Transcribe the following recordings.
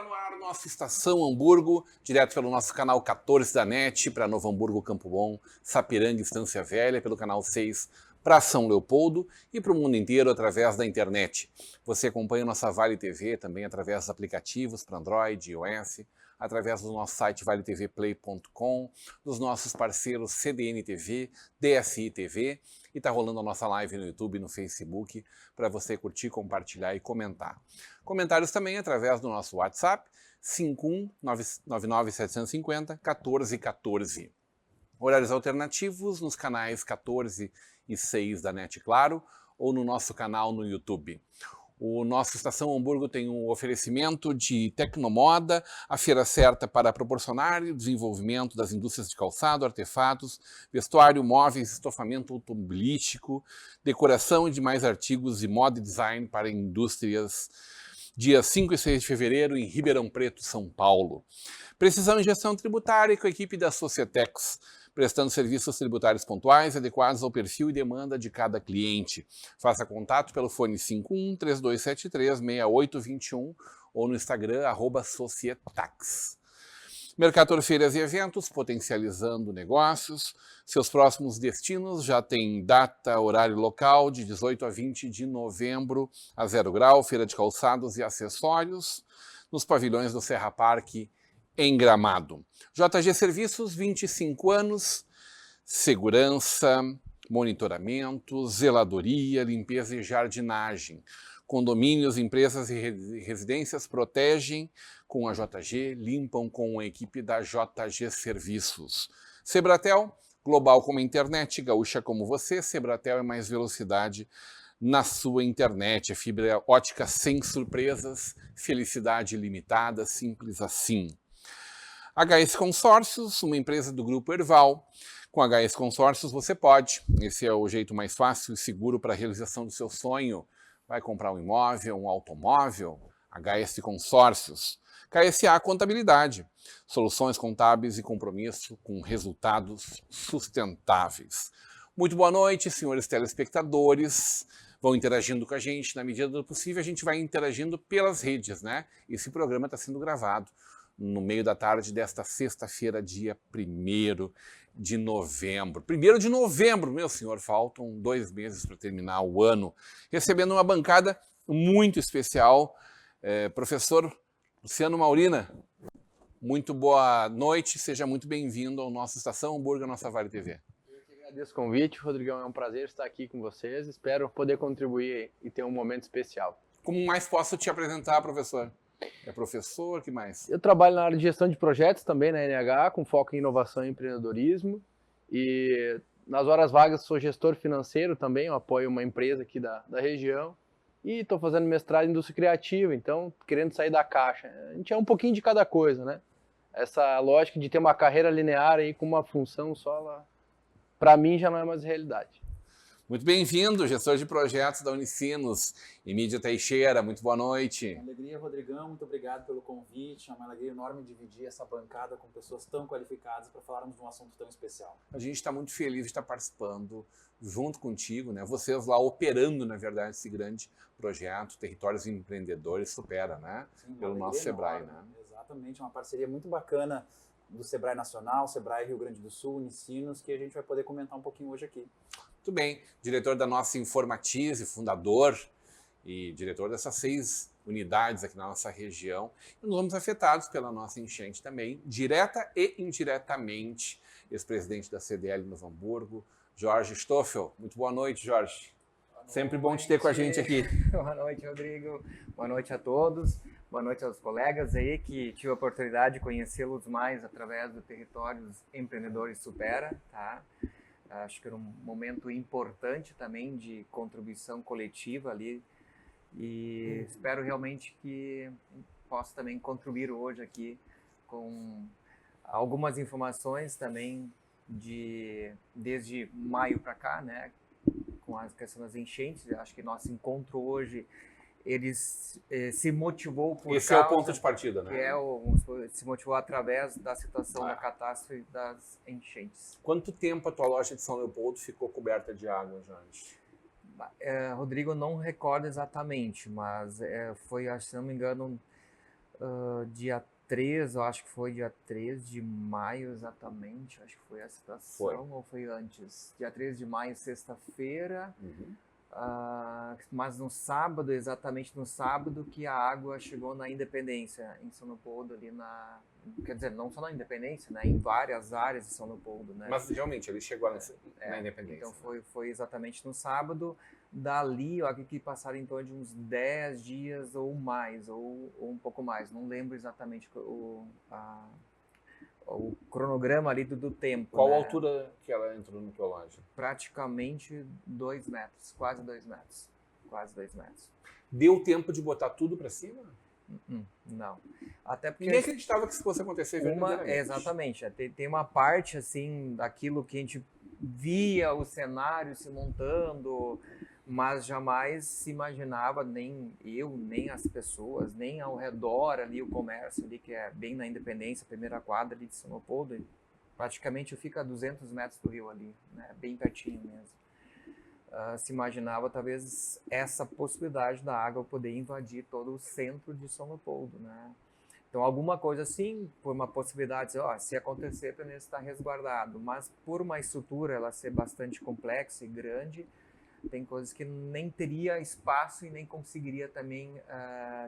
Está no ar nossa Estação Hamburgo, direto pelo nosso canal 14 da NET, para Novo Hamburgo, Campo Bom, Sapiranga, Estância Velha, pelo canal 6 para São Leopoldo e para o mundo inteiro através da internet. Você acompanha nossa Vale TV também através dos aplicativos para Android e iOS, através do nosso site valetvplay.com, dos nossos parceiros CDN TV, DSI TV, e está rolando a nossa live no YouTube e no Facebook para você curtir, compartilhar e comentar. Comentários também através do nosso WhatsApp, 5199750-1414. Horários alternativos nos canais 14 e 6 da NET Claro ou no nosso canal no YouTube. O nosso Estação Hamburgo tem um oferecimento de Tecnomoda, a feira certa para proporcionar o desenvolvimento das indústrias de calçado, artefatos, vestuário, móveis, estofamento automobilístico, decoração e demais artigos de moda e design para indústrias. Dias 5 e 6 de fevereiro, em Ribeirão Preto, São Paulo. Precisão em gestão tributária com a equipe da Societex, prestando serviços tributários pontuais adequados ao perfil e demanda de cada cliente. Faça contato pelo fone 51-3273-6821 ou no Instagram, @Societax. Mercator Feiras e Eventos, potencializando negócios. Seus próximos destinos já tem data, horário local, de 18 a 20 de novembro, a 0 grau, feira de calçados e acessórios, nos pavilhões do Serra Parque, em Gramado. JG Serviços, 25 anos, segurança, monitoramento, zeladoria, limpeza e jardinagem. Condomínios, empresas e residências protegem com a JG, limpam com a equipe da JG Serviços. Sebratel, global como a internet, gaúcha como você. Sebratel é mais velocidade na sua internet. A fibra ótica sem surpresas, felicidade limitada, simples assim. HS Consórcios, uma empresa do Grupo Erval. Com HS Consórcios você pode. Esse é o jeito mais fácil e seguro para a realização do seu sonho. Vai comprar um imóvel, um automóvel? HS Consórcios. KSA Contabilidade. Soluções contábeis e compromisso com resultados sustentáveis. Muito boa noite, senhores telespectadores. Vão interagindo com a gente. Na medida do possível, a gente vai interagindo pelas redes, né? Esse programa está sendo gravado no meio da tarde desta sexta-feira, dia 1º de novembro. 1º de novembro, meu senhor, faltam 2 meses para terminar o ano. Recebendo uma bancada muito especial, professor Luciano Maurina. Muito boa noite, seja muito bem-vindo ao nosso Estação Hamburgo, a nossa Vale TV. Eu que agradeço o convite, Rodrigão, é um prazer estar aqui com vocês, espero poder contribuir e ter um momento especial. Como mais posso te apresentar, professor? É professor, que mais? Eu trabalho na área de gestão de projetos também na NH, com foco em inovação e empreendedorismo. E nas horas vagas sou gestor financeiro também, eu apoio uma empresa aqui da região. E estou fazendo mestrado em indústria criativa, então querendo sair da caixa. A gente é um pouquinho de cada coisa, né? Essa lógica de ter uma carreira linear aí com uma função só, para mim já não é mais realidade. Muito bem-vindo, gestor de projetos da Unicinos, Emídia Teixeira, muito boa noite. Uma alegria, Rodrigão, muito obrigado pelo convite, é uma alegria enorme dividir essa bancada com pessoas tão qualificadas para falarmos de um assunto tão especial. A gente está muito feliz de estar participando junto contigo, né? Vocês lá operando, na verdade, esse grande projeto, Territórios Empreendedores Supera, né? Sim, pelo nosso Sebrae, enorme, né? Exatamente, uma parceria muito bacana do Sebrae Nacional, Sebrae Rio Grande do Sul, Unicinos, que a gente vai poder comentar um pouquinho hoje aqui. Muito bem, diretor da nossa Informatize, fundador e diretor dessas 6 unidades aqui na nossa região. E nós vamos afetados pela nossa enchente também, direta e indiretamente. Ex-presidente da CDL Novo Hamburgo, Jorge Stoffel. Muito boa noite, Jorge. Sempre bom te ter com a gente aqui. Boa noite, Rodrigo. Boa noite a todos. Boa noite aos colegas aí que tive a oportunidade de conhecê-los mais através do Territórios Empreendedores Supera, tá? Acho que era um momento importante também de contribuição coletiva ali e espero realmente que possa também contribuir hoje aqui com algumas informações também desde maio para cá, né, com a questão das enchentes. Acho que nosso encontro hoje se motivou por Esse é o ponto de partida, né? Se motivou através da situação da catástrofe das enchentes. Quanto tempo a tua loja de São Leopoldo ficou coberta de água, Jorge? Rodrigo, não recordo exatamente, mas foi, se não me engano, dia 3, eu acho que foi dia 3 de maio exatamente, acho que foi a situação, ou foi antes? Dia 3 de maio, sexta-feira, mas no sábado, exatamente no sábado, que a água chegou na Independência, em São Leopoldo, ali quer dizer, não só na Independência, né, em várias áreas de São Leopoldo, né. Mas realmente, ele chegou na Independência. Então foi exatamente no sábado. Dali, eu acredito que passaram em torno de uns 10 dias ou mais, ou um pouco mais. Não lembro exatamente o cronograma ali do tempo. Qual né? a altura que ela entrou no teu loja? Praticamente 2 metros, quase 2 metros. Quase 2 metros. Deu tempo de botar tudo para cima? Não. Até porque Ninguém acreditava que isso fosse acontecer verdadeiramente. Exatamente. Tem uma parte, assim, daquilo que a gente via o cenário se montando, mas jamais se imaginava, nem eu, nem as pessoas, nem ao redor ali o comércio ali, que é bem na Independência, primeira quadra ali de São Leopoldo, praticamente fica a 200 metros do rio ali, né, bem pertinho mesmo. Se imaginava talvez essa possibilidade da água poder invadir todo o centro de São Leopoldo, né? Então alguma coisa assim, por uma possibilidade, se acontecer, pelo menos está resguardado, mas por uma estrutura ela ser bastante complexa e grande, tem coisas que nem teria espaço e nem conseguiria também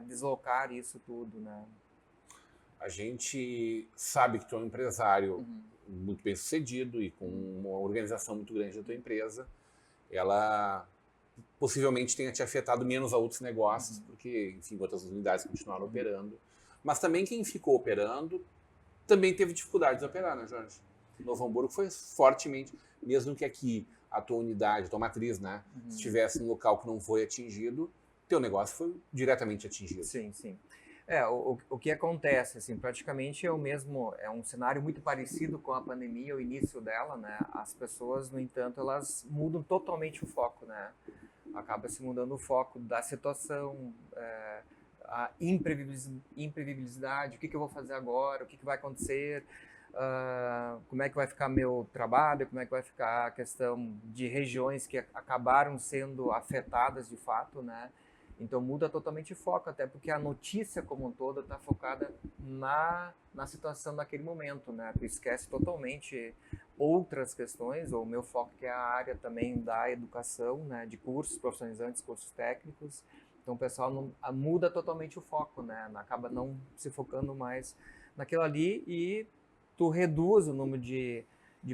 deslocar isso tudo, né? A gente sabe que tu é um empresário muito bem sucedido e com uma organização muito grande da tua empresa. Ela possivelmente tenha te afetado menos a outros negócios, porque, enfim, outras unidades continuaram operando. Mas também quem ficou operando também teve dificuldades de operar, né, Jorge? Novo Hamburgo foi fortemente, mesmo que aqui a tua unidade, a tua matriz, né, estivesse em um local que não foi atingido, teu negócio foi diretamente atingido. Sim, sim. O que acontece, assim, praticamente é o mesmo, é um cenário muito parecido com a pandemia, o início dela, né? As pessoas, no entanto, elas mudam totalmente o foco, né? Acaba se mudando o foco da situação, a imprevisibilidade, o que eu vou fazer agora, o que vai acontecer, como é que vai ficar meu trabalho, como é que vai ficar a questão de regiões que acabaram sendo afetadas de fato, né? Então muda totalmente o foco, até porque a notícia como um todo está focada na situação daquele momento, né? Tu esquece totalmente outras questões, ou o meu foco que é a área também da educação, né? De cursos profissionalizantes, cursos técnicos. Então o pessoal muda totalmente o foco, né? Acaba não se focando mais naquilo ali e tu reduz o número de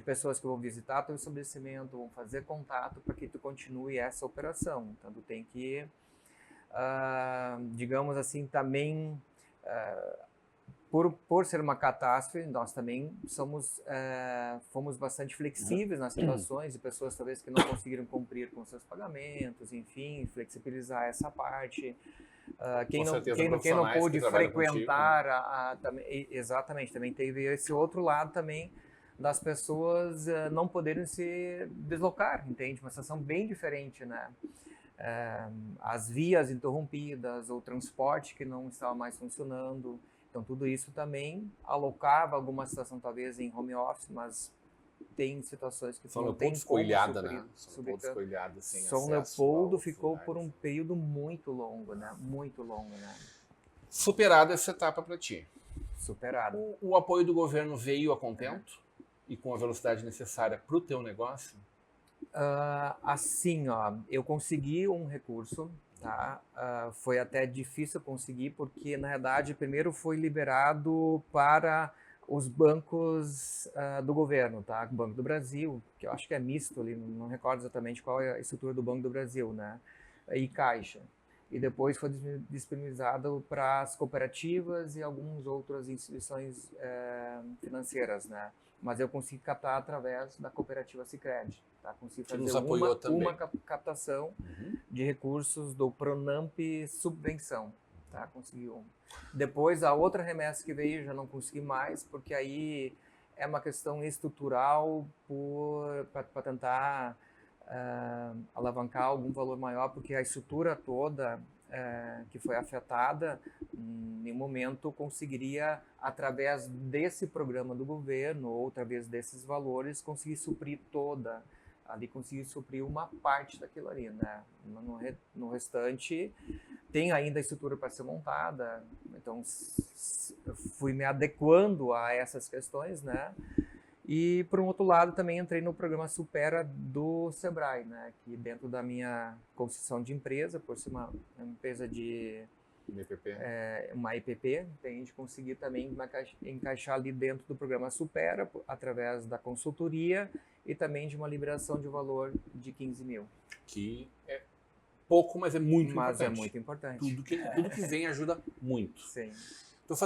pessoas que vão visitar teu estabelecimento, vão fazer contato para que tu continue essa operação. Então tu tem que digamos assim, também por ser uma catástrofe, nós também fomos bastante flexíveis nas situações de pessoas talvez que não conseguiram cumprir com seus pagamentos, enfim, flexibilizar essa parte. Quem não pôde frequentar, também, exatamente, também teve esse outro lado também das pessoas não poderem se deslocar, entende? Uma situação bem diferente, né? As vias interrompidas, o transporte que não estava mais funcionando. Então, tudo isso também alocava alguma situação, talvez, em home office, mas tem situações que São não tem Leopoldo ficou como ilhada, suprir. né? São Leopoldo ficou ilhada sem São acesso Leopoldo aos ficou lugares. por um período muito longo, né? Muito longo, né? Superada essa etapa para ti. Superado. O apoio do governo veio a contento e com a velocidade necessária para o teu negócio? Assim, ó, eu consegui um recurso, tá? Foi até difícil conseguir porque, na verdade, primeiro foi liberado para os bancos do governo, tá? O Banco do Brasil, que eu acho que é misto ali, não recordo exatamente qual é a estrutura do Banco do Brasil, né? E Caixa. E depois foi disponibilizado para as cooperativas e algumas outras instituições financeiras, né? Mas eu consegui captar através da cooperativa Sicredi, tá? Consegui fazer uma captação de recursos do Pronamp Subvenção, tá? Consegui um. Depois a outra remessa que veio já não consegui mais, porque aí é uma questão estrutural para tentar alavancar algum valor maior, porque a estrutura toda que foi afetada, em nenhum momento conseguiria, através desse programa do governo, ou através desses valores, conseguir suprir conseguir suprir uma parte daquilo ali, né? No restante, tem ainda a estrutura para ser montada, então eu fui me adequando a essas questões, né? E, por um outro lado, também entrei no programa Supera do Sebrae, né? Que dentro da minha construção de empresa, por ser uma empresa de uma EPP, a gente conseguiu também encaixar ali dentro do programa Supera, através da consultoria e também de uma liberação de valor de 15 mil. Que é pouco, mas é muito importante. Mas é muito importante. Tudo que vem ajuda muito. Sim. Estou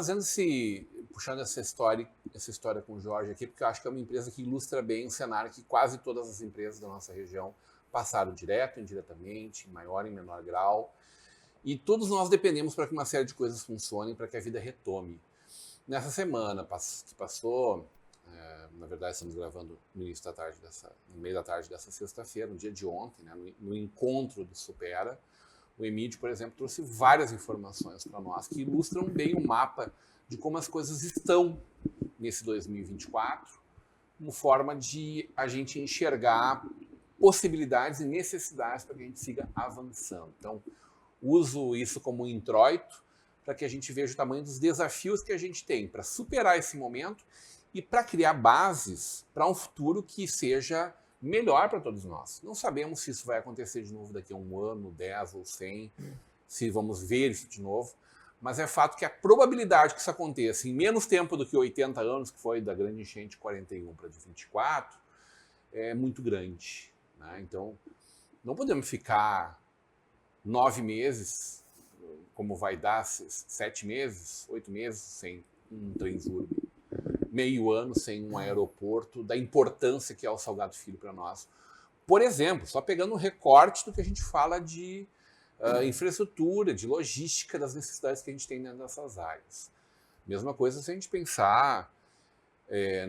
puxando essa história com o Jorge aqui, porque eu acho que é uma empresa que ilustra bem o cenário que quase todas as empresas da nossa região passaram direto, indiretamente, em maior e menor grau. E todos nós dependemos para que uma série de coisas funcionem, para que a vida retome. Nessa semana que passou, na verdade estamos gravando no meio da tarde dessa sexta-feira, no dia de ontem, né, no encontro do Supera, o Emílio, por exemplo, trouxe várias informações para nós que ilustram bem o mapa de como as coisas estão nesse 2024, como forma de a gente enxergar possibilidades e necessidades para que a gente siga avançando. Então, uso isso como um introito para que a gente veja o tamanho dos desafios que a gente tem para superar esse momento e para criar bases para um futuro que seja melhor para todos nós. Não sabemos se isso vai acontecer de novo daqui a 1 ano, 10 ou 100, se vamos ver isso de novo, mas é fato que a probabilidade que isso aconteça em menos tempo do que 80 anos, que foi da grande enchente de 41 para de 24, é muito grande, né? Então, não podemos ficar 9 meses, como vai dar 7 meses, 8 meses sem um Transurb, meio ano sem um aeroporto, da importância que é o Salgado Filho para nós. Por exemplo, só pegando um recorte do que a gente fala de infraestrutura, de logística, das necessidades que a gente tem dentro dessas áreas. Mesma coisa se a gente pensar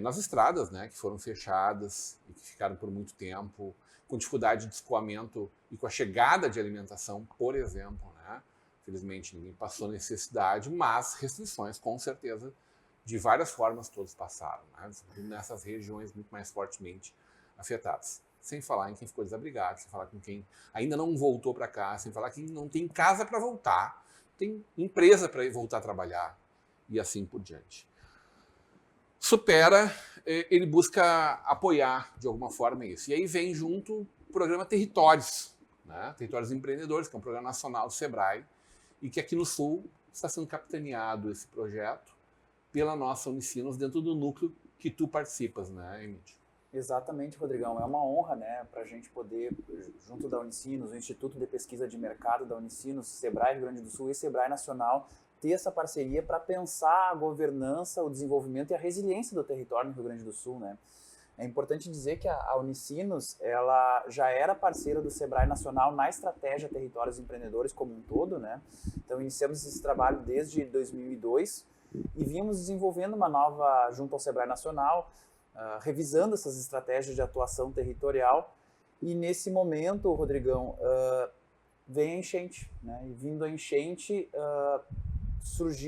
nas estradas, né, que foram fechadas e que ficaram por muito tempo, com dificuldade de escoamento e com a chegada de alimentação, por exemplo, né? Felizmente ninguém passou necessidade, mas restrições, com certeza, de várias formas todos passaram, né? Nessas regiões muito mais fortemente afetadas. Sem falar em quem ficou desabrigado, sem falar com quem ainda não voltou para cá, sem falar quem não tem casa para voltar, tem empresa para voltar a trabalhar e assim por diante. Supera, ele busca apoiar de alguma forma isso. E aí vem junto o programa Territórios, né? Territórios Empreendedores, que é um programa nacional do Sebrae, e que aqui no Sul está sendo capitaneado esse projeto pela nossa Unicinos, dentro do núcleo que tu participas, né, Emílio? Exatamente, Rodrigão. É uma honra, né, para a gente poder, junto da Unicinos, o Instituto de Pesquisa de Mercado da Unicinos, Sebrae Rio Grande do Sul e Sebrae Nacional, ter essa parceria para pensar a governança, o desenvolvimento e a resiliência do território no Rio Grande do Sul, né? É importante dizer que a Unicinos, ela já era parceira do Sebrae Nacional na estratégia Territórios Empreendedores como um todo, né? Então iniciamos esse trabalho desde 2002 e vimos desenvolvendo uma nova, junto ao Sebrae Nacional, revisando essas estratégias de atuação territorial, e nesse momento, Rodrigão, vem a enchente, né? E vindo a enchente,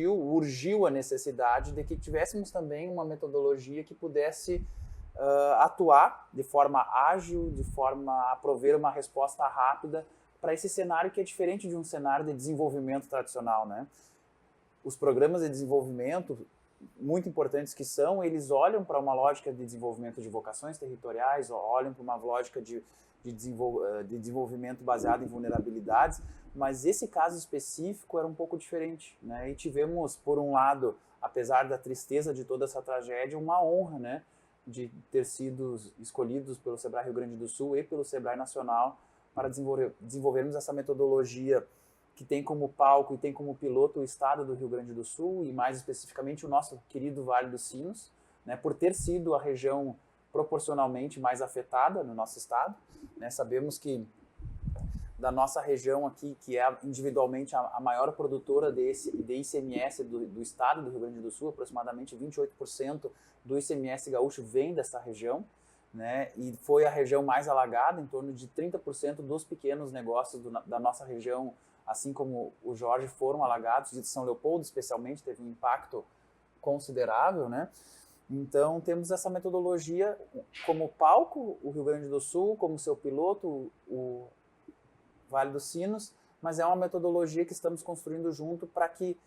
urgiu a necessidade de que tivéssemos também uma metodologia que pudesse atuar de forma ágil, de forma a prover uma resposta rápida para esse cenário que é diferente de um cenário de desenvolvimento tradicional, né? Os programas de desenvolvimento, muito importantes que são, eles olham para uma lógica de desenvolvimento de vocações territoriais, olham para uma lógica de desenvolvimento baseado em vulnerabilidades, mas esse caso específico era um pouco diferente, né? E tivemos, por um lado, apesar da tristeza de toda essa tragédia, uma honra, né, de ter sido escolhidos pelo Sebrae Rio Grande do Sul e pelo Sebrae Nacional para desenvolvermos essa metodologia que tem como palco e tem como piloto o estado do Rio Grande do Sul e mais especificamente o nosso querido Vale dos Sinos, né, por ter sido a região proporcionalmente mais afetada no nosso estado, né? Sabemos que da nossa região aqui, que é individualmente a maior produtora de ICMS do estado do Rio Grande do Sul, aproximadamente 28% do ICMS gaúcho vem dessa região, né? E foi a região mais alagada, em torno de 30% dos pequenos negócios da nossa região, assim como o Jorge, foram alagados, de São Leopoldo especialmente, teve um impacto considerável, né? Então temos essa metodologia como palco, o Rio Grande do Sul, como seu piloto, o Vale dos Sinos, mas é uma metodologia que estamos construindo junto para que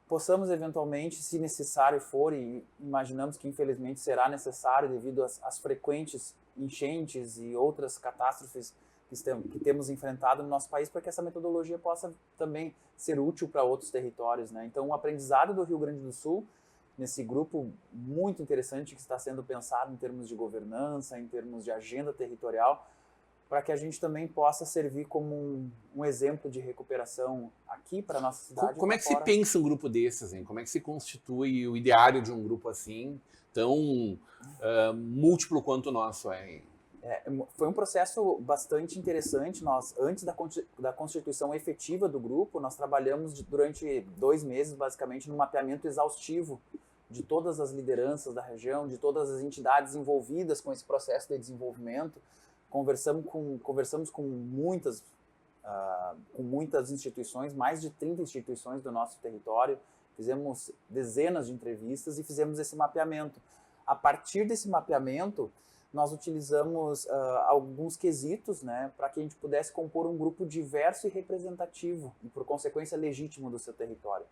possamos eventualmente, se necessário for, e imaginamos que infelizmente será necessário devido às frequentes enchentes e outras catástrofes que temos enfrentado no nosso país, para que essa metodologia possa também ser útil para outros territórios, né? Então, o aprendizado do Rio Grande do Sul, nesse grupo muito interessante que está sendo pensado em termos de governança, em termos de agenda territorial, para que a gente também possa servir como um exemplo de recuperação aqui para a nossa cidade. Como é que se pensa um grupo desses, hein? Como é que se constitui o ideário de um grupo assim, tão múltiplo quanto o nosso é? Foi um processo bastante interessante. Nós, antes da constituição efetiva do grupo, nós trabalhamos durante 2 meses, basicamente, no mapeamento exaustivo de todas as lideranças da região, de todas as entidades envolvidas com esse processo de desenvolvimento. Conversamos com muitas instituições, mais de 30 instituições do nosso território, fizemos dezenas de entrevistas e fizemos esse mapeamento. A partir desse mapeamento, nós utilizamos alguns quesitos, né, para que a gente pudesse compor um grupo diverso e representativo, e por consequência legítimo do seu território.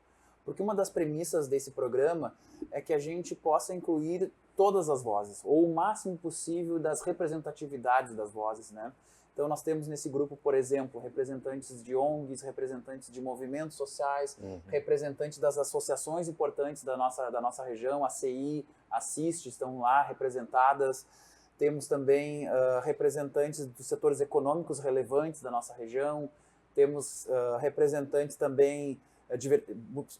Porque uma das premissas desse programa é que a gente possa incluir todas as vozes, ou o máximo possível das representatividades das vozes, né? Então nós temos nesse grupo, por exemplo, representantes de ONGs, representantes de movimentos sociais, representantes das associações importantes da nossa região, a CI, a CIST estão lá representadas. Temos também representantes dos setores econômicos relevantes da nossa região, temos representantes também,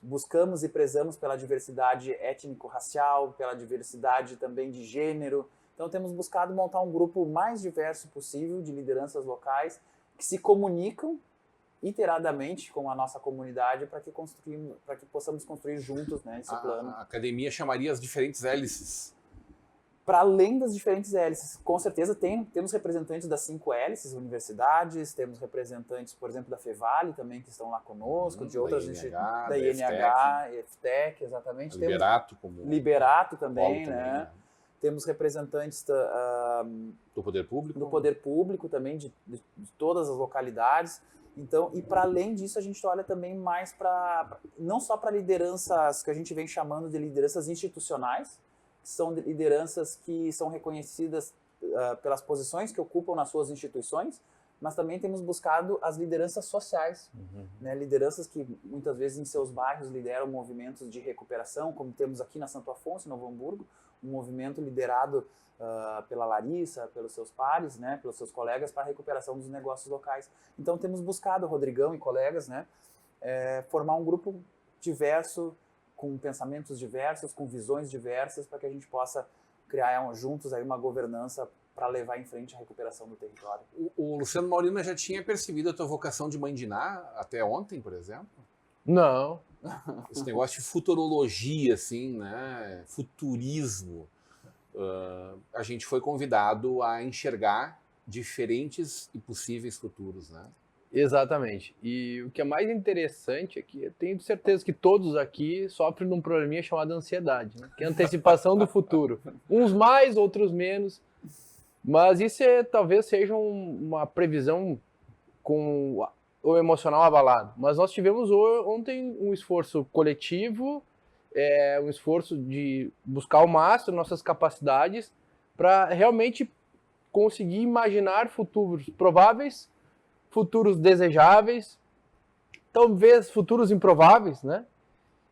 buscamos e prezamos pela diversidade étnico-racial, pela diversidade também de gênero. Então temos buscado montar um grupo mais diverso possível de lideranças locais que se comunicam iteradamente com a nossa comunidade para que possamos construir juntos, né, esse plano. A academia chamaria as diferentes hélices. Para além das diferentes hélices, com certeza temos representantes das 5 hélices, universidades, temos representantes, por exemplo, da Fevale também, que estão lá conosco, de outras instituições, da INH, FTEC, exatamente. Liberato, Liberato também, né? Temos representantes do poder público. Do poder público também, de todas as localidades. Então, e para além disso, a gente olha também mais não só para lideranças que a gente vem chamando de lideranças institucionais, são lideranças que são reconhecidas pelas posições que ocupam nas suas instituições, mas também temos buscado as lideranças sociais, né? Lideranças que muitas vezes em seus bairros lideram movimentos de recuperação, como temos aqui na Santo Afonso, em Novo Hamburgo, um movimento liderado pela Larissa, pelos seus pares, né? Pelos seus colegas, para a recuperação dos negócios locais. Então temos buscado, Rodrigão e colegas, né? Formar um grupo diverso, com pensamentos diversos, com visões diversas, para que a gente possa criar juntos aí uma governança para levar em frente a recuperação do território. O Luciano Maurina já tinha percebido a tua vocação de mandiná até ontem, por exemplo? Não. Esse negócio de futurologia, assim, né? Futurismo. A gente foi convidado a enxergar diferentes e possíveis futuros, né? Exatamente. E o que é mais interessante é que eu tenho certeza que todos aqui sofrem de um probleminha chamado ansiedade, né? Que é a antecipação do futuro. Uns mais, outros menos. Mas isso talvez seja uma previsão com o emocional abalado. Mas nós tivemos ontem um esforço coletivo, um esforço de buscar ao máximo nossas capacidades para realmente conseguir imaginar futuros prováveis, futuros desejáveis, talvez futuros improváveis, né?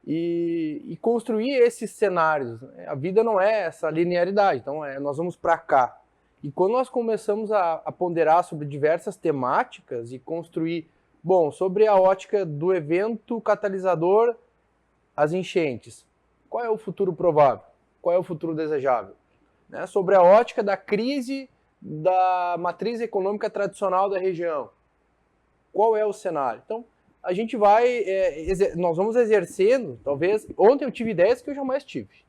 E construir esses cenários. A vida não é essa linearidade, então nós vamos para cá. E quando nós começamos a ponderar sobre diversas temáticas e construir, sobre a ótica do evento catalisador, as enchentes, qual é o futuro provável? Qual é o futuro desejável? Né? Sobre a ótica da crise da matriz econômica tradicional da região, qual é o cenário? Então, a gente nós vamos exercendo, talvez, ontem eu tive ideias que eu jamais tive.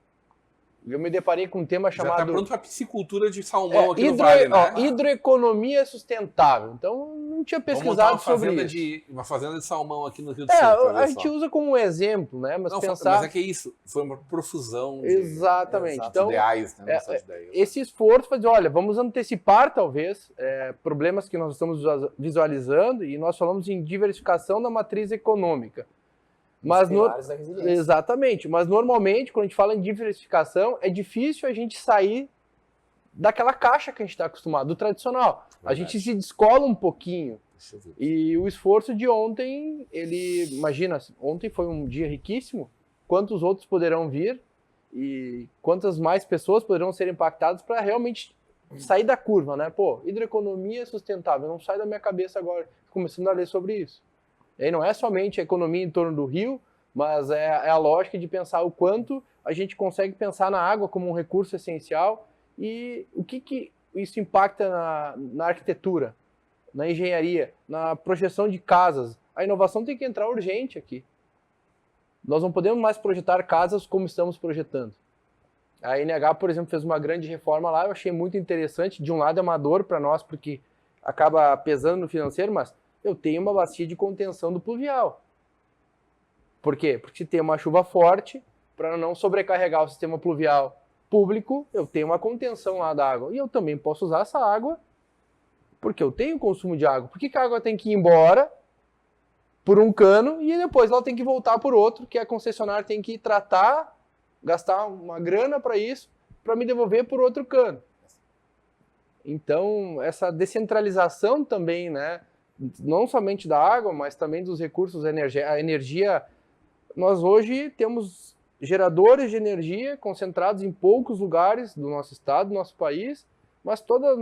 eu me deparei com um tema Já está chamado pronto para a piscicultura de salmão aqui no Vale, né? hidroeconomia sustentável. Então, não tinha pesquisado sobre isso. Uma fazenda de salmão aqui no Rio do Sul. A gente usa como um exemplo, né? Mas mas é que é isso. Foi uma profusão de Exatamente. Então, ideais, né? Esse esforço foi dizer, olha, vamos antecipar, talvez, problemas que nós estamos visualizando, e nós falamos em diversificação da matriz econômica. Mas exatamente, mas normalmente quando a gente fala em diversificação é difícil a gente sair daquela caixa que a gente está acostumado, do tradicional. Verdade. A gente se descola um pouquinho. E o esforço de ontem, imagina, ontem foi um dia riquíssimo, quantos outros poderão vir e quantas mais pessoas poderão ser impactadas para realmente sair da curva, né? Pô, hidroeconomia sustentável, não sai da minha cabeça agora, começando a ler sobre isso. E aí não é somente a economia em torno do rio, mas é a lógica de pensar o quanto a gente consegue pensar na água como um recurso essencial e o que isso impacta na arquitetura, na engenharia, na projeção de casas. A inovação tem que entrar urgente aqui. Nós não podemos mais projetar casas como estamos projetando. A NH, por exemplo, fez uma grande reforma lá, eu achei muito interessante, de um lado é amador para nós, porque acaba pesando no financeiro, mas eu tenho uma bacia de contenção do pluvial. Por quê? Porque se tem uma chuva forte, para não sobrecarregar o sistema pluvial público, eu tenho uma contenção lá da água. E eu também posso usar essa água, porque eu tenho consumo de água. Por que a água tem que ir embora por um cano e depois ela tem que voltar por outro, que a concessionária tem que tratar, gastar uma grana para isso, para me devolver por outro cano? Então, essa descentralização também, né? Não somente da água, mas também dos recursos, a energia. Nós hoje temos geradores de energia concentrados em poucos lugares do nosso estado, do nosso país, mas todas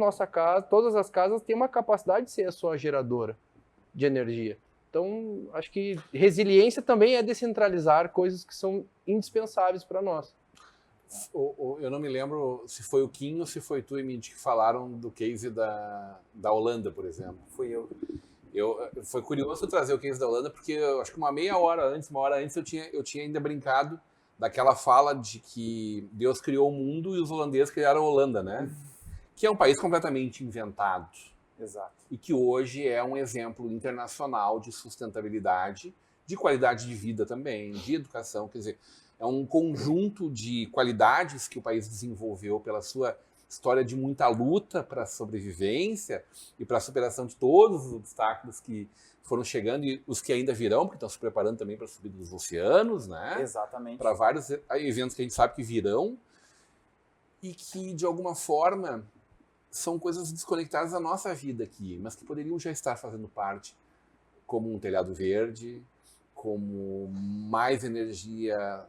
as casas têm uma capacidade de ser a sua geradora de energia. Então, acho que resiliência também é descentralizar coisas que são indispensáveis para nós. Eu não me lembro se foi o Kim ou se foi tu, Emílio, que falaram do case da Holanda, por exemplo. Fui eu. Foi curioso trazer o case da Holanda, porque eu acho que uma hora antes eu tinha ainda brincado daquela fala de que Deus criou o mundo e os holandeses criaram a Holanda, né? Que é um país completamente inventado. Exato. E que hoje é um exemplo internacional de sustentabilidade, de qualidade de vida também, de educação, quer dizer, é um conjunto de qualidades que o país desenvolveu pela sua história de muita luta para a sobrevivência e para a superação de todos os obstáculos que foram chegando e os que ainda virão, porque estão se preparando também para a subida dos oceanos, né? Exatamente. Para vários eventos que a gente sabe que virão e que, de alguma forma, são coisas desconectadas da nossa vida aqui, mas que poderiam já estar fazendo parte, como um telhado verde, como mais energia.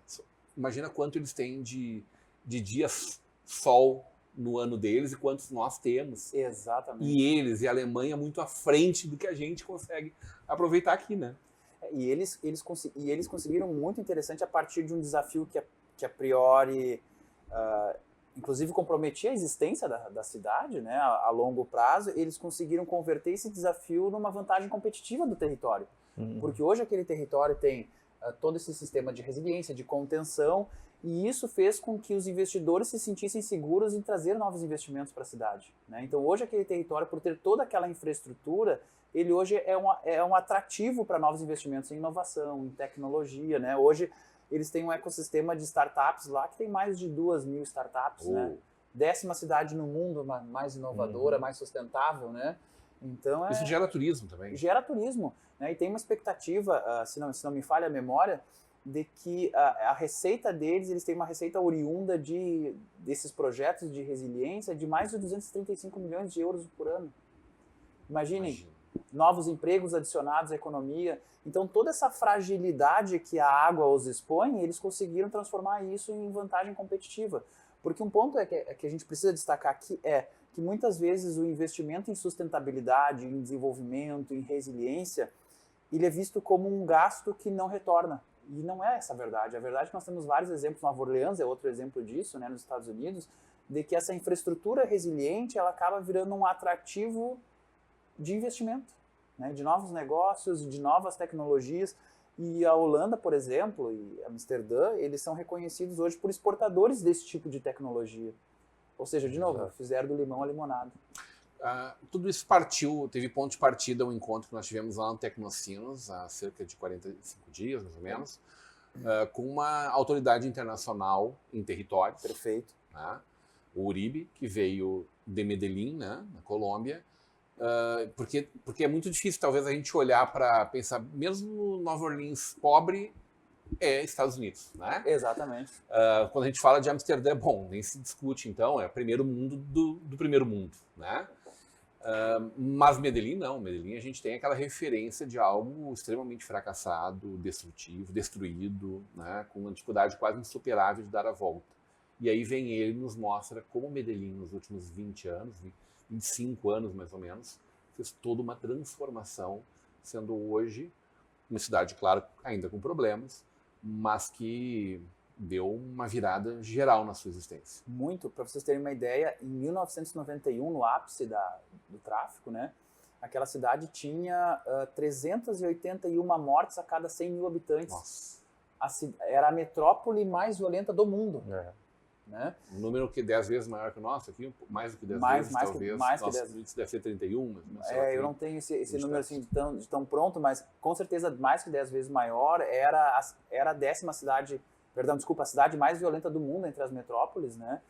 Imagina quanto eles têm de dias sol no ano deles e quantos nós temos. Exatamente. E eles, e a Alemanha, muito à frente do que a gente consegue aproveitar aqui, né? E eles conseguiram muito interessante a partir de um desafio que a priori, inclusive, comprometia a existência da cidade, né, a longo prazo. Eles conseguiram converter esse desafio numa vantagem competitiva do território. Porque hoje aquele território tem todo esse sistema de resiliência, de contenção, e isso fez com que os investidores se sentissem seguros em trazer novos investimentos para a cidade, né? Então hoje aquele território, por ter toda aquela infraestrutura, ele hoje é um atrativo para novos investimentos em inovação, em tecnologia, né? Hoje eles têm um ecossistema de startups lá que tem mais de 2.000 startups, né? 10ª cidade no mundo mais inovadora, mais sustentável, né? Então isso gera turismo também. Gera turismo, né? E tem uma expectativa, se não me falha a memória, de que a receita deles, eles têm uma receita oriunda desses projetos de resiliência de mais de 235 milhões de euros por ano. Imaginem, novos empregos adicionados à economia. Então, toda essa fragilidade que a água os expõe, eles conseguiram transformar isso em vantagem competitiva. Porque um ponto que a gente precisa destacar aqui é que muitas vezes o investimento em sustentabilidade, em desenvolvimento, em resiliência, ele é visto como um gasto que não retorna. E não é essa a verdade. A verdade é que nós temos vários exemplos. Nova Orleans é outro exemplo disso, né, nos Estados Unidos, de que essa infraestrutura resiliente ela acaba virando um atrativo de investimento, né, de novos negócios, de novas tecnologias. E a Holanda, por exemplo, e Amsterdã, eles são reconhecidos hoje por exportadores desse tipo de tecnologia. Ou seja, de novo, fizeram do limão a limonada. Tudo isso teve ponto de partida um encontro que nós tivemos lá no Tecnocinos, há cerca de 45 dias, mais ou menos, com uma autoridade internacional em territórios. Perfeito. Né? O Uribe, que veio de Medellín, né, na Colômbia, porque é muito difícil, talvez, a gente olhar para pensar, mesmo Nova Orleans pobre, é Estados Unidos, né? Exatamente. Quando a gente fala de Amsterdã, bom, nem se discute, então, é o primeiro mundo do primeiro mundo, né? Mas Medellín não, Medellín a gente tem aquela referência de algo extremamente fracassado, destrutivo, destruído, né? Com uma dificuldade quase insuperável de dar a volta. E aí vem ele e nos mostra como Medellín nos últimos 20 anos, 25 anos mais ou menos, fez toda uma transformação, sendo hoje uma cidade, claro, ainda com problemas, mas que deu uma virada geral na sua existência. Muito. Para vocês terem uma ideia, em 1991, no ápice do tráfico, né, aquela cidade tinha 381 mortes a cada 100 mil habitantes. Nossa. Era a metrópole mais violenta do mundo. Né? Um número que 10 vezes maior que o nosso aqui, mais do que 10 vezes, talvez. Mais Nossa, que 10 deve ser 31. Eu não tenho esse número assim de tão pronto, mas com certeza mais que 10 vezes maior. Era a 10ª cidade, a cidade mais violenta do mundo entre as metrópoles, né?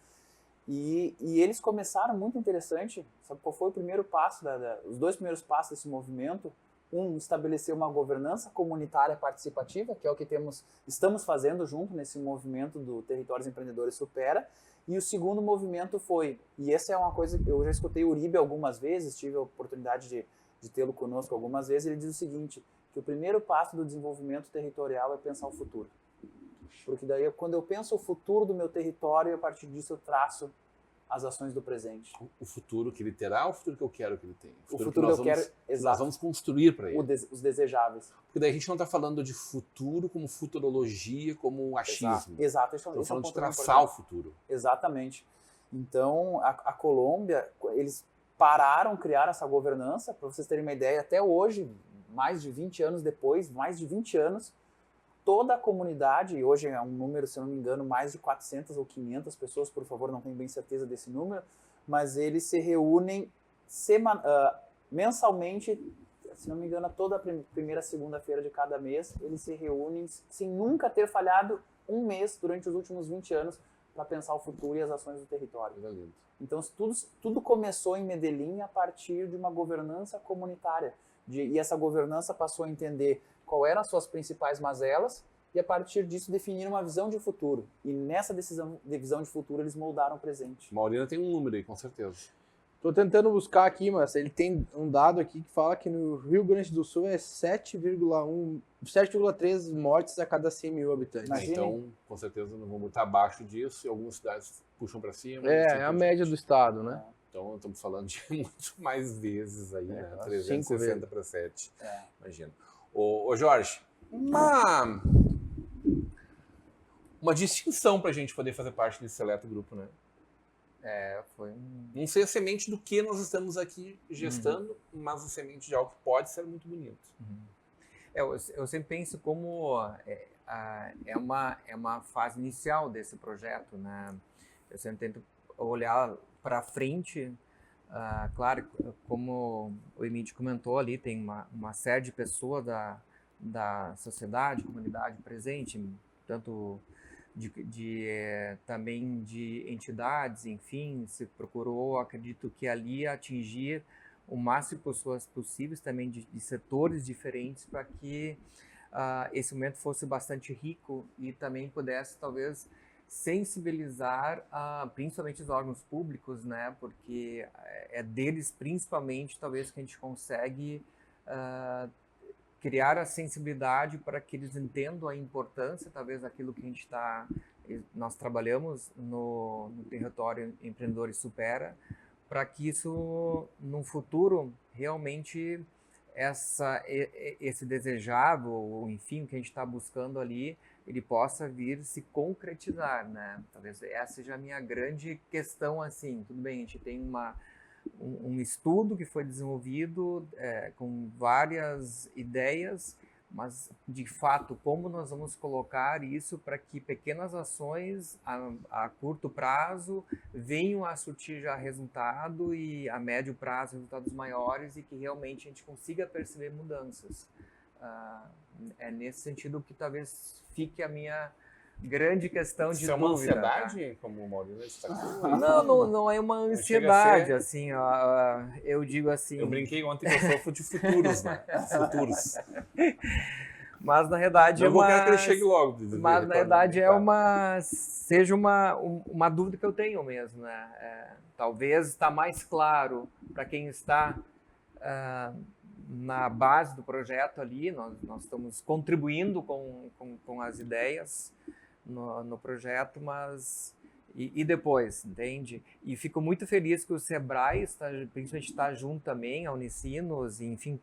E eles começaram, muito interessante, sabe qual foi o primeiro passo, os dois primeiros passos desse movimento? Estabelecer uma governança comunitária participativa, que é o que estamos fazendo junto nesse movimento do Territórios Empreendedores Supera. E o segundo movimento foi, e essa é uma coisa que eu já escutei o Uribe algumas vezes, tive a oportunidade de tê-lo conosco algumas vezes, ele diz o seguinte, que o primeiro passo do desenvolvimento territorial é pensar o futuro. Porque daí, quando eu penso o futuro do meu território, a partir disso eu traço as ações do presente. O futuro que ele terá, o futuro que eu quero que ele tenha. O futuro que eu quero, exato. Nós vamos construir para ele. Os desejáveis. Porque daí a gente não está falando de futuro como futurologia, como achismo. Exato. Estamos falando de traçar o futuro. Exatamente. Então, a Colômbia, eles criaram essa governança, para vocês terem uma ideia, até hoje, mais de 20 anos depois, toda a comunidade, e hoje é um número, se eu não me engano, mais de 400 ou 500 pessoas, por favor, não tenho bem certeza desse número, mas eles se reúnem mensalmente, se não me engano, toda a primeira segunda-feira de cada mês, eles se reúnem sem nunca ter falhado um mês durante os últimos 20 anos para pensar o futuro e as ações do território. Então, tudo começou em Medellín a partir de uma governança comunitária, e essa governança passou a entender qual eram as suas principais mazelas e, a partir disso, definir uma visão de futuro. E nessa visão de futuro, eles moldaram o presente. Maurina tem um número aí, com certeza. Estou tentando buscar aqui, mas ele tem um dado aqui que fala que no Rio Grande do Sul é 7,3 mortes a cada 100 mil habitantes. Imagine. Então, com certeza, não vamos estar abaixo disso, e algumas cidades puxam para cima. É a média do estado, né? Então, estamos falando de muito mais vezes aí, né? 5 360 para 7. Imagina. Ô Jorge, uma distinção para a gente poder fazer parte desse seleto grupo, né? Foi Não sei a semente do que nós estamos aqui gestando, mas a semente de algo que pode ser muito bonito. Eu sempre penso como é uma fase inicial desse projeto, né? Eu sempre tento olhar para frente. Claro, como o Emílio comentou ali, tem uma série de pessoas da sociedade, comunidade presente, tanto também de entidades, enfim, se procurou, acredito que ali atingir o máximo de pessoas possíveis, também de setores diferentes, para que esse momento fosse bastante rico e também pudesse, talvez, sensibilizar principalmente os órgãos públicos, né? Porque é deles, principalmente, talvez, que a gente consegue criar a sensibilidade para que eles entendam a importância, talvez, daquilo que nós trabalhamos no Território Empreendedores Supera, para que isso, no futuro, realmente esse desejável, ou enfim, o que a gente está buscando ali, ele possa vir se concretizar, né? Talvez essa seja a minha grande questão, assim. Tudo bem, a gente tem um estudo que foi desenvolvido com várias ideias, mas de fato como nós vamos colocar isso para que pequenas ações a curto prazo venham a surtir já resultado e a médio prazo resultados maiores e que realmente a gente consiga perceber mudanças. É nesse sentido que talvez fique a minha grande questão de Isso é uma dúvida, ansiedade, como o Maurício está aqui? Não é uma ansiedade, assim, eu digo assim... Eu brinquei ontem que eu sofro de futuros, né? Futuros. Mas na verdade Eu quero que ele chegue logo. Mas na verdade seja uma dúvida que eu tenho mesmo, né? Talvez está mais claro para quem está na base do projeto ali, nós estamos contribuindo com as ideias no projeto, mas e depois, entende? E fico muito feliz que o Sebrae principalmente está junto também, a Unicinos, enfim,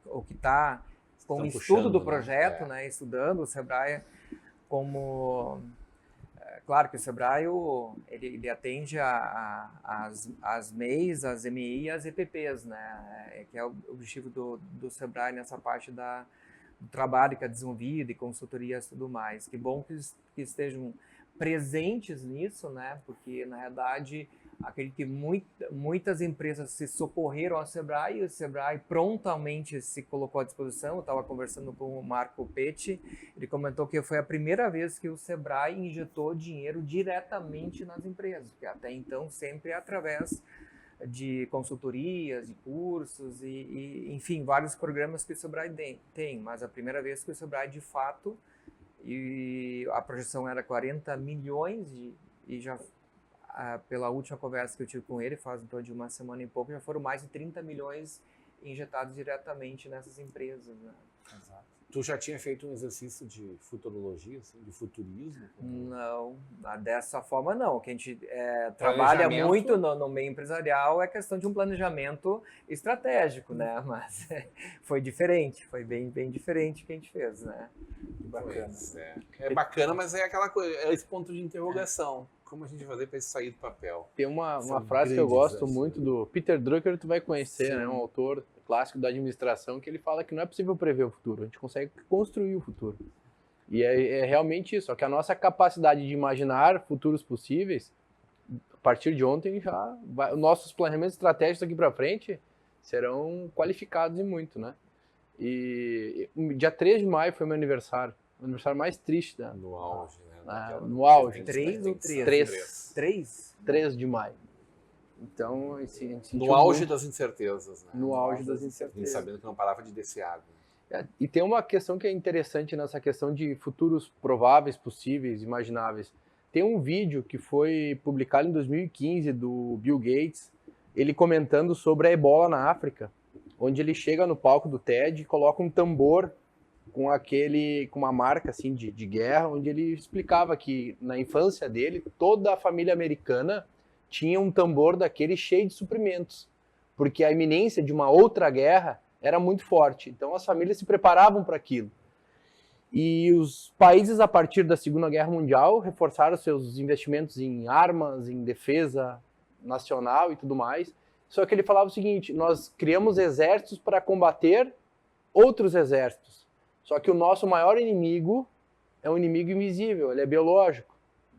o que está com o estudo do projeto, né? Estudando o Sebrae como... Claro que o Sebrae ele atende as MEIs, as MEI e as EPPs, né? Que é o objetivo do Sebrae nessa parte do trabalho que é desenvolvido e consultorias e tudo mais. Que bom que estejam presentes nisso, né? Porque, na verdade, acredito que muitas empresas se socorreram ao Sebrae e o Sebrae prontamente se colocou à disposição. Eu estava conversando com o Marco Petti, ele comentou que foi a primeira vez que o Sebrae injetou dinheiro diretamente nas empresas, porque até então sempre é através de consultorias, de cursos e enfim, vários programas que o Sebrae tem, mas a primeira vez que o Sebrae de fato, e a projeção era 40 milhões e já pela última conversa que eu tive com ele, faz em torno de uma semana e pouco, já foram mais de 30 milhões injetados diretamente nessas empresas, né? Exato. Tu já tinha feito um exercício de futurologia, assim, de futurismo? Não, dessa forma não. O que a gente trabalha muito no meio empresarial é a questão de um planejamento estratégico, né? Mas foi diferente, foi bem diferente o que a gente fez, né? Bacana. É bacana, mas é aquela coisa, é esse ponto de interrogação. Como a gente vai fazer para isso sair do papel? Tem uma frase que eu gosto muito do Peter Drucker, tu vai conhecer, né? Um autor clássico da administração, que ele fala que não é possível prever o futuro, a gente consegue construir o futuro. E é realmente isso, só que a nossa capacidade de imaginar futuros possíveis, a partir de ontem nossos planejamentos estratégicos daqui para frente serão qualificados e muito, né? E dia 3 de maio foi meu aniversário, o aniversário mais triste no auge, né? No auge. 3 ou 3? 3. 3 de maio. Então, no auge das incertezas, né? No auge das incertezas. Sabendo que não parava de descer água. E tem uma questão que é interessante nessa questão de futuros prováveis, possíveis, imagináveis. Tem um vídeo que foi publicado em 2015 do Bill Gates, ele comentando sobre a ebola na África, onde ele chega no palco do TED e coloca um tambor com uma marca assim de guerra, onde ele explicava que na infância dele toda a família americana tinha um tambor daquele cheio de suprimentos, porque a iminência de uma outra guerra era muito forte. Então as famílias se preparavam para aquilo. E os países, a partir da Segunda Guerra Mundial, reforçaram seus investimentos em armas, em defesa nacional e tudo mais. Só que ele falava o seguinte: nós criamos exércitos para combater outros exércitos. Só que o nosso maior inimigo é um inimigo invisível, ele é biológico.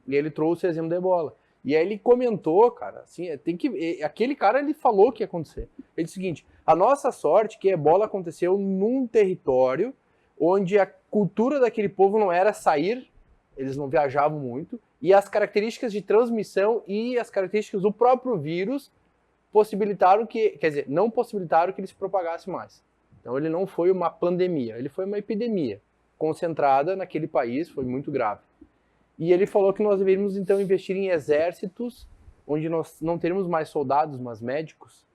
E ele trouxe o exemplo da ebola. E aí ele comentou, cara, assim, aquele cara, ele falou o que ia acontecer. Ele disse o seguinte: a nossa sorte é que a ebola aconteceu num território onde a cultura daquele povo não era sair, eles não viajavam muito, e as características de transmissão e as características do próprio vírus não possibilitaram que ele se propagasse mais. Então ele não foi uma pandemia, ele foi uma epidemia concentrada naquele país, foi muito grave. E ele falou que nós deveríamos então investir em exércitos onde nós não teríamos mais soldados, mas médicos,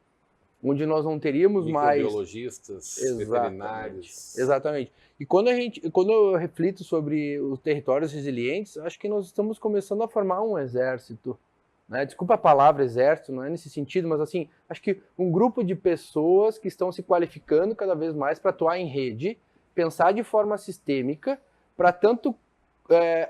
onde nós não teríamos mais biologistas, veterinários. Exatamente. E quando eu reflito sobre os territórios resilientes, acho que nós estamos começando a formar um exército, né? Desculpa a palavra exército, não é nesse sentido, mas assim, acho que um grupo de pessoas que estão se qualificando cada vez mais para atuar em rede, pensar de forma sistêmica, para tanto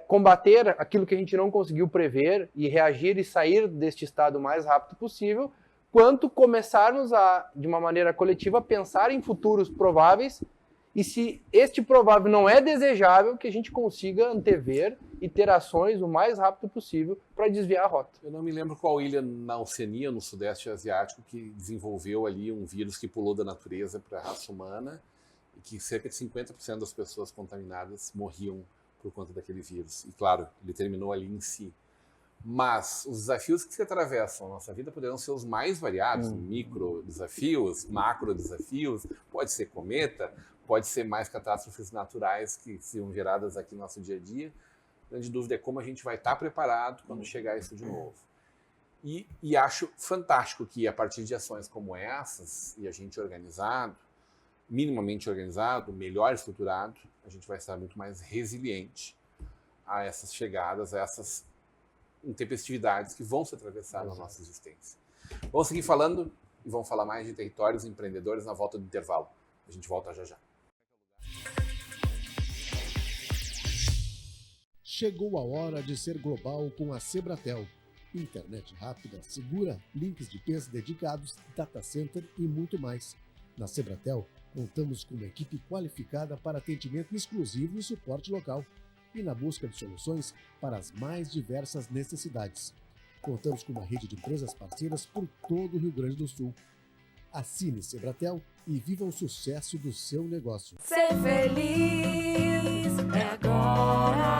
combater aquilo que a gente não conseguiu prever e reagir e sair deste estado o mais rápido possível, quanto começarmos a, de uma maneira coletiva, pensar em futuros prováveis e se este provável não é desejável, que a gente consiga antever e ter ações o mais rápido possível para desviar a rota. Eu não me lembro qual ilha na Oceania, no Sudeste Asiático, que desenvolveu ali um vírus que pulou da natureza para a raça humana e que cerca de 50% das pessoas contaminadas morriam por conta daquele vírus. E claro, ele terminou ali em si. Mas os desafios que se atravessam a nossa vida poderão ser os mais variados, micro desafios, macro desafios, pode ser cometa, pode ser mais catástrofes naturais que sejam geradas aqui no nosso dia a dia. A grande dúvida é como a gente vai estar preparado quando chegar isso de novo. E acho fantástico que a partir de ações como essas, e a gente organizado, minimamente organizado, melhor estruturado, a gente vai estar muito mais resiliente a essas chegadas, a essas intempestividades que vão se atravessar na nossa existência. Vamos seguir falando e vamos falar mais de territórios empreendedores na volta do intervalo. A gente volta já já. Chegou a hora de ser global com a Sebratel. Internet rápida, segura, links de IPs dedicados, data center e muito mais. Na Sebratel, contamos com uma equipe qualificada para atendimento exclusivo e suporte local, e na busca de soluções para as mais diversas necessidades. Contamos com uma rede de empresas parceiras por todo o Rio Grande do Sul. Assine Sebratel e viva o sucesso do seu negócio. Ser feliz é agora.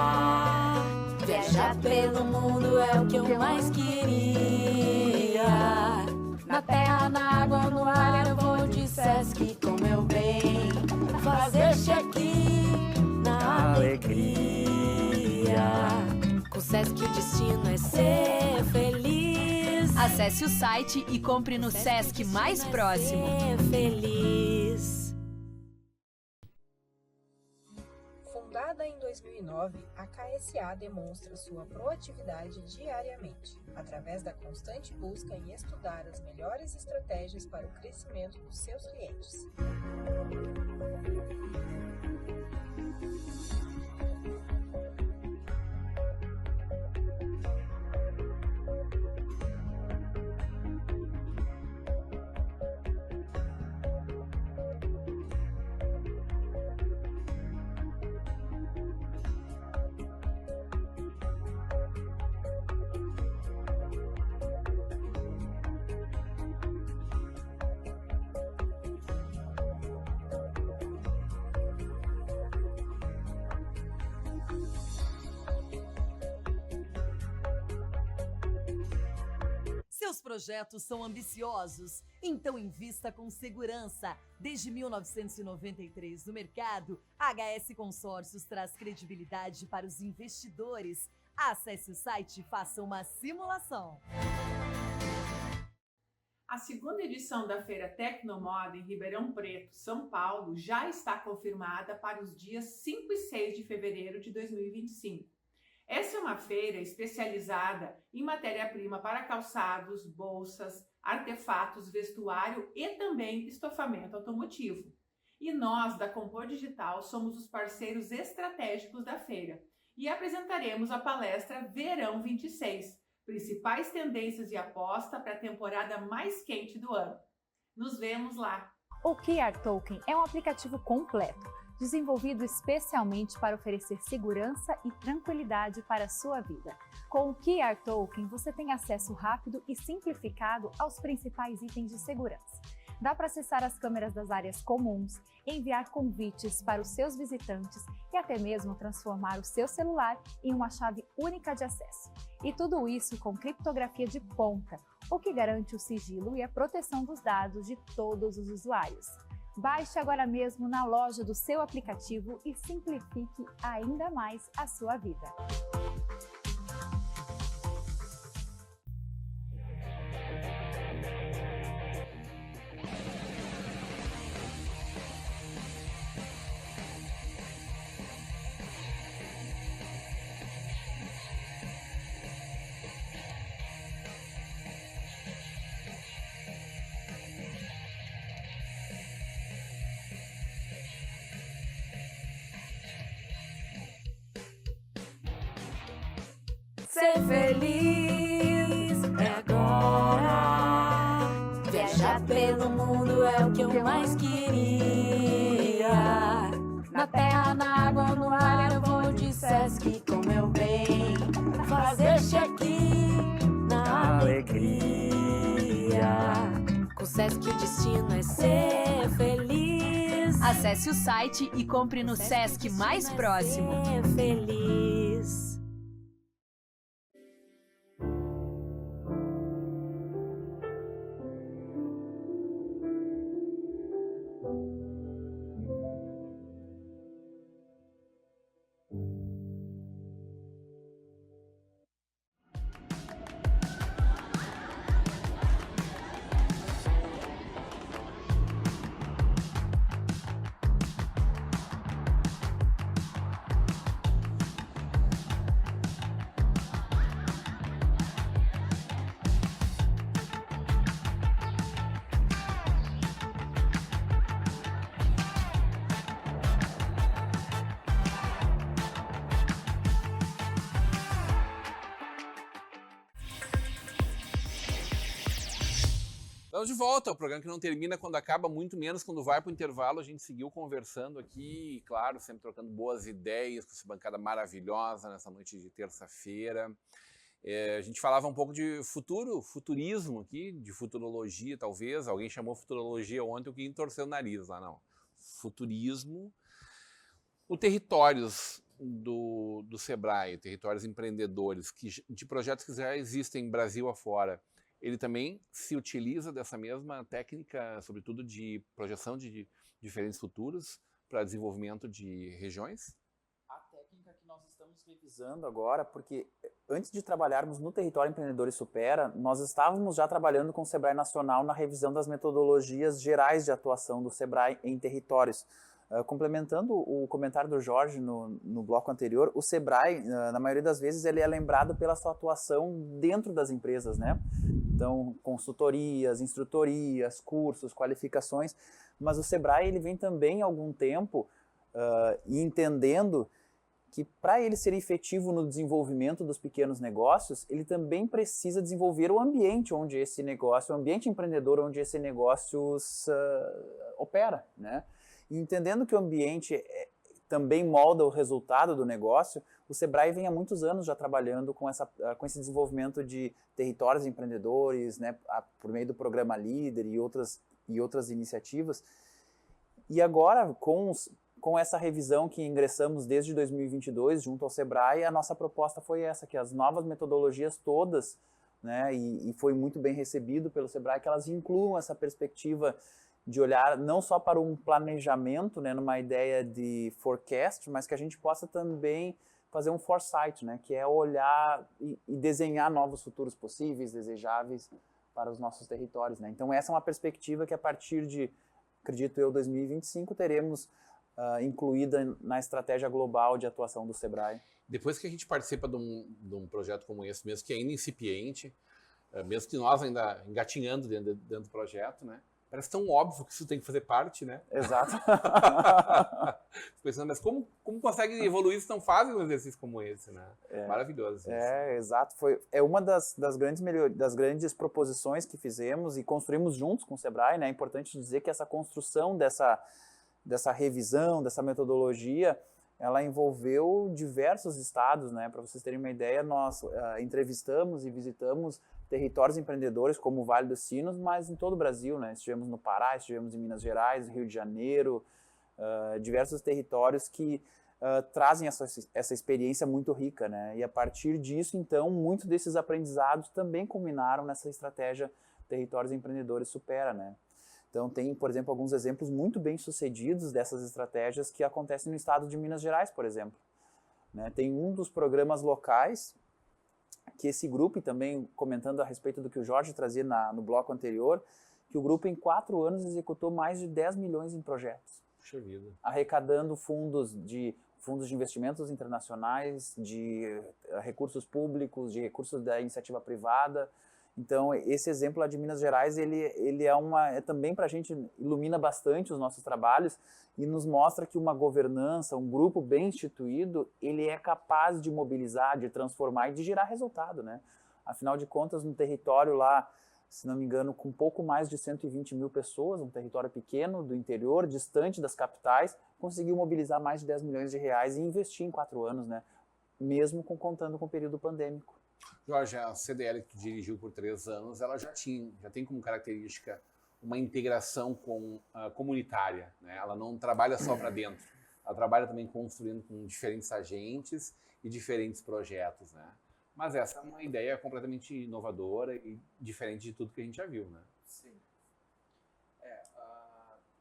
Viajar pelo mundo é o que eu mais queria. Na terra, na água, no ar, eu vou de Sesc com meu bem. Fazer check-in na alegria. Com Sesc o destino é ser feliz. Acesse o site e compre no Sesc mais próximo. Ser feliz. Fundada em 2009, a KSA demonstra sua proatividade diariamente, através da constante busca em estudar as melhores estratégias para o crescimento dos seus clientes. Seus projetos são ambiciosos, então invista com segurança. Desde 1993 no mercado, a HS Consórcios traz credibilidade para os investidores. Acesse o site e faça uma simulação. A segunda edição da Feira Tecnomoda em Ribeirão Preto, São Paulo, já está confirmada para os dias 5 e 6 de fevereiro de 2025. Essa é uma feira especializada em matéria-prima para calçados, bolsas, artefatos, vestuário e também estofamento automotivo. E nós, da Compor Digital, somos os parceiros estratégicos da feira e apresentaremos a palestra Verão 26, principais tendências de aposta para a temporada mais quente do ano. Nos vemos lá! O QR Token é um aplicativo completo, desenvolvido especialmente para oferecer segurança e tranquilidade para a sua vida. Com o QR Token, você tem acesso rápido e simplificado aos principais itens de segurança. Dá para acessar as câmeras das áreas comuns, enviar convites para os seus visitantes e até mesmo transformar o seu celular em uma chave única de acesso. E tudo isso com criptografia de ponta, o que garante o sigilo e a proteção dos dados de todos os usuários. Baixe agora mesmo na loja do seu aplicativo e simplifique ainda mais a sua vida. Ser feliz é agora. Viajar pelo mundo é o que eu mais queria. Sesc o destino é ser feliz. Acesse o site e compre no Sesc mais próximo. Ser feliz. Estamos de volta, o programa que não termina quando acaba, muito menos quando vai para o intervalo. A gente seguiu conversando aqui, claro, sempre trocando boas ideias com essa bancada maravilhosa nessa noite de terça-feira. A gente falava um pouco de futurismo aqui, de futurologia talvez. Alguém chamou futurologia ontem, o que torceu o nariz lá, não. Futurismo. O Territórios do Sebrae, Territórios Empreendedores, de projetos que já existem Brasil afora, ele também se utiliza dessa mesma técnica, sobretudo de projeção de diferentes futuros para desenvolvimento de regiões? A técnica que nós estamos revisando agora, porque antes de trabalharmos no Território Empreendedores Supera, nós estávamos já trabalhando com o Sebrae Nacional na revisão das metodologias gerais de atuação do Sebrae em territórios. Complementando o comentário do Jorge no bloco anterior, o Sebrae, na maioria das vezes, ele é lembrado pela sua atuação dentro das empresas, né? Então, consultorias, instrutorias, cursos, qualificações, mas o Sebrae ele vem também há algum tempo entendendo que para ele ser efetivo no desenvolvimento dos pequenos negócios, ele também precisa desenvolver o ambiente onde esse negócio, o ambiente empreendedor onde esse negócio opera, né? E entendendo que o ambiente também molda o resultado do negócio, o Sebrae vem há muitos anos já trabalhando com esse desenvolvimento de territórios empreendedores, né, por meio do programa Líder e outras iniciativas. E agora, com essa revisão que ingressamos desde 2022 junto ao Sebrae, a nossa proposta foi essa, que as novas metodologias todas, né, e foi muito bem recebido pelo Sebrae, que elas incluam essa perspectiva de olhar não só para um planejamento, né, numa ideia de forecast, mas que a gente possa também fazer um foresight, né, que é olhar e desenhar novos futuros possíveis, desejáveis para os nossos territórios, né. Então essa é uma perspectiva que a partir de, acredito eu, 2025 teremos incluída na estratégia global de atuação do Sebrae. Depois que a gente participa de um projeto como esse, mesmo que ainda incipiente, mesmo que nós ainda engatinhando dentro do projeto, né, parece tão óbvio que isso tem que fazer parte, né? Exato. Pensando, mas como consegue evoluir se não fazem um exercício como esse, né? Maravilhoso. Exato. É uma das grandes proposições que fizemos e construímos juntos com o Sebrae, né? É importante dizer que essa construção dessa revisão, dessa metodologia, ela envolveu diversos estados, né? Para vocês terem uma ideia, nós entrevistamos e visitamos territórios empreendedores como o Vale dos Sinos, mas em todo o Brasil, né? Estivemos no Pará, estivemos em Minas Gerais, Rio de Janeiro, diversos territórios que trazem essa experiência muito rica, né? E a partir disso, então, muitos desses aprendizados também culminaram nessa estratégia Territórios Empreendedores Supera, né? Então tem, por exemplo, alguns exemplos muito bem sucedidos dessas estratégias que acontecem no estado de Minas Gerais, por exemplo, né? Tem um dos programas locais que esse grupo, e também comentando a respeito do que o Jorge trazia no bloco anterior, que o grupo em 4 anos executou mais de 10 milhões em projetos. Puxa vida. Arrecadando fundos de investimentos internacionais, de recursos públicos, de recursos da iniciativa privada. Então, esse exemplo lá de Minas Gerais, ele também para a gente ilumina bastante os nossos trabalhos e nos mostra que uma governança, um grupo bem instituído, ele é capaz de mobilizar, de transformar e de gerar resultado, né? Afinal de contas, no território lá, se não me engano, com pouco mais de 120 mil pessoas, um território pequeno do interior, distante das capitais, conseguiu mobilizar mais de 10 milhões de reais e investir em 4 anos, né? Mesmo contando com o período pandêmico. Jorge, a CDL que tu dirigiu por 3 anos, ela já tem como característica uma integração comunitária, né? Ela não trabalha só para dentro, ela trabalha também construindo com diferentes agentes e diferentes projetos, né? Mas essa é uma ideia completamente inovadora e diferente de tudo que a gente já viu, né? Sim.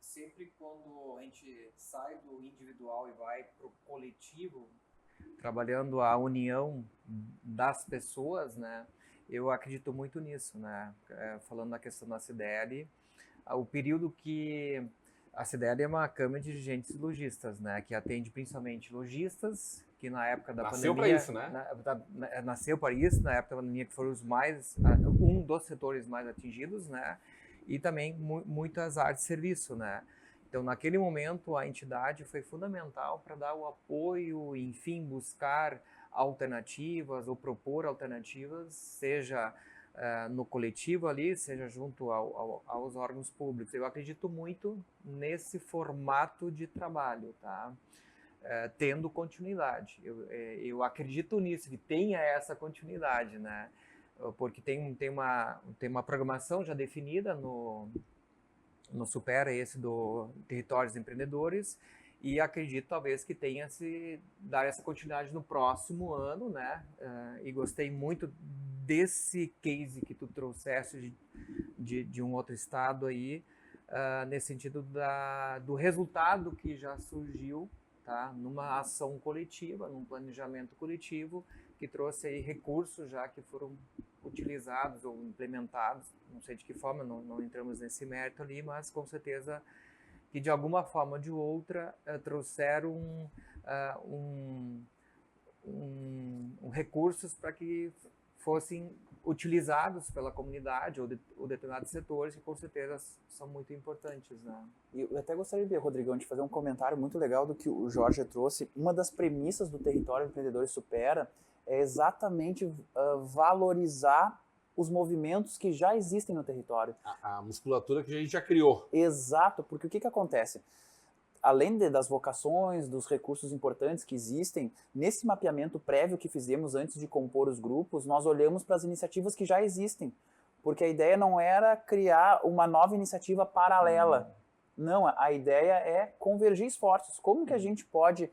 Sempre quando a gente sai do individual e vai para o coletivo, trabalhando a união das pessoas, né? Eu acredito muito nisso, né? Falando na questão da CDL, o período que a CDL é uma câmara de dirigentes e lojistas, né? Que atende principalmente lojistas, que na época da Nasceu pandemia... para isso, né? Nasceu para isso, na época da pandemia, que foram um dos setores mais atingidos, né? E também muitas áreas de serviço, né? Então, naquele momento, a entidade foi fundamental para dar o apoio, enfim, buscar alternativas ou propor alternativas, seja no coletivo ali, seja junto aos órgãos públicos. Eu acredito muito nesse formato de trabalho, tá? Tendo continuidade. Eu acredito nisso, que tenha essa continuidade, né? Porque tem uma programação já definida no Supera, esse do Territórios Empreendedores, e acredito talvez que tenha se dar essa continuidade no próximo ano, né? E gostei muito desse case que tu trouxeste de um outro estado aí, nesse sentido do resultado que já surgiu, tá? Numa ação coletiva, num planejamento coletivo, que trouxe aí recursos já que foram utilizados ou implementados, não sei de que forma, não entramos nesse mérito ali, mas com certeza que de alguma forma ou de outra trouxeram recursos para que fossem utilizados pela comunidade ou determinados setores que com certeza são muito importantes, né? Eu até gostaria, Rodrigão, de fazer um comentário muito legal do que o Jorge trouxe. Uma das premissas do Território Empreendedores Supera é exatamente valorizar os movimentos que já existem no território. A musculatura que a gente já criou. Exato, porque o que acontece? Além das vocações, dos recursos importantes que existem, nesse mapeamento prévio que fizemos antes de compor os grupos, nós olhamos para as iniciativas que já existem, porque a ideia não era criar uma nova iniciativa paralela. Não, a ideia é convergir esforços. Como que a gente pode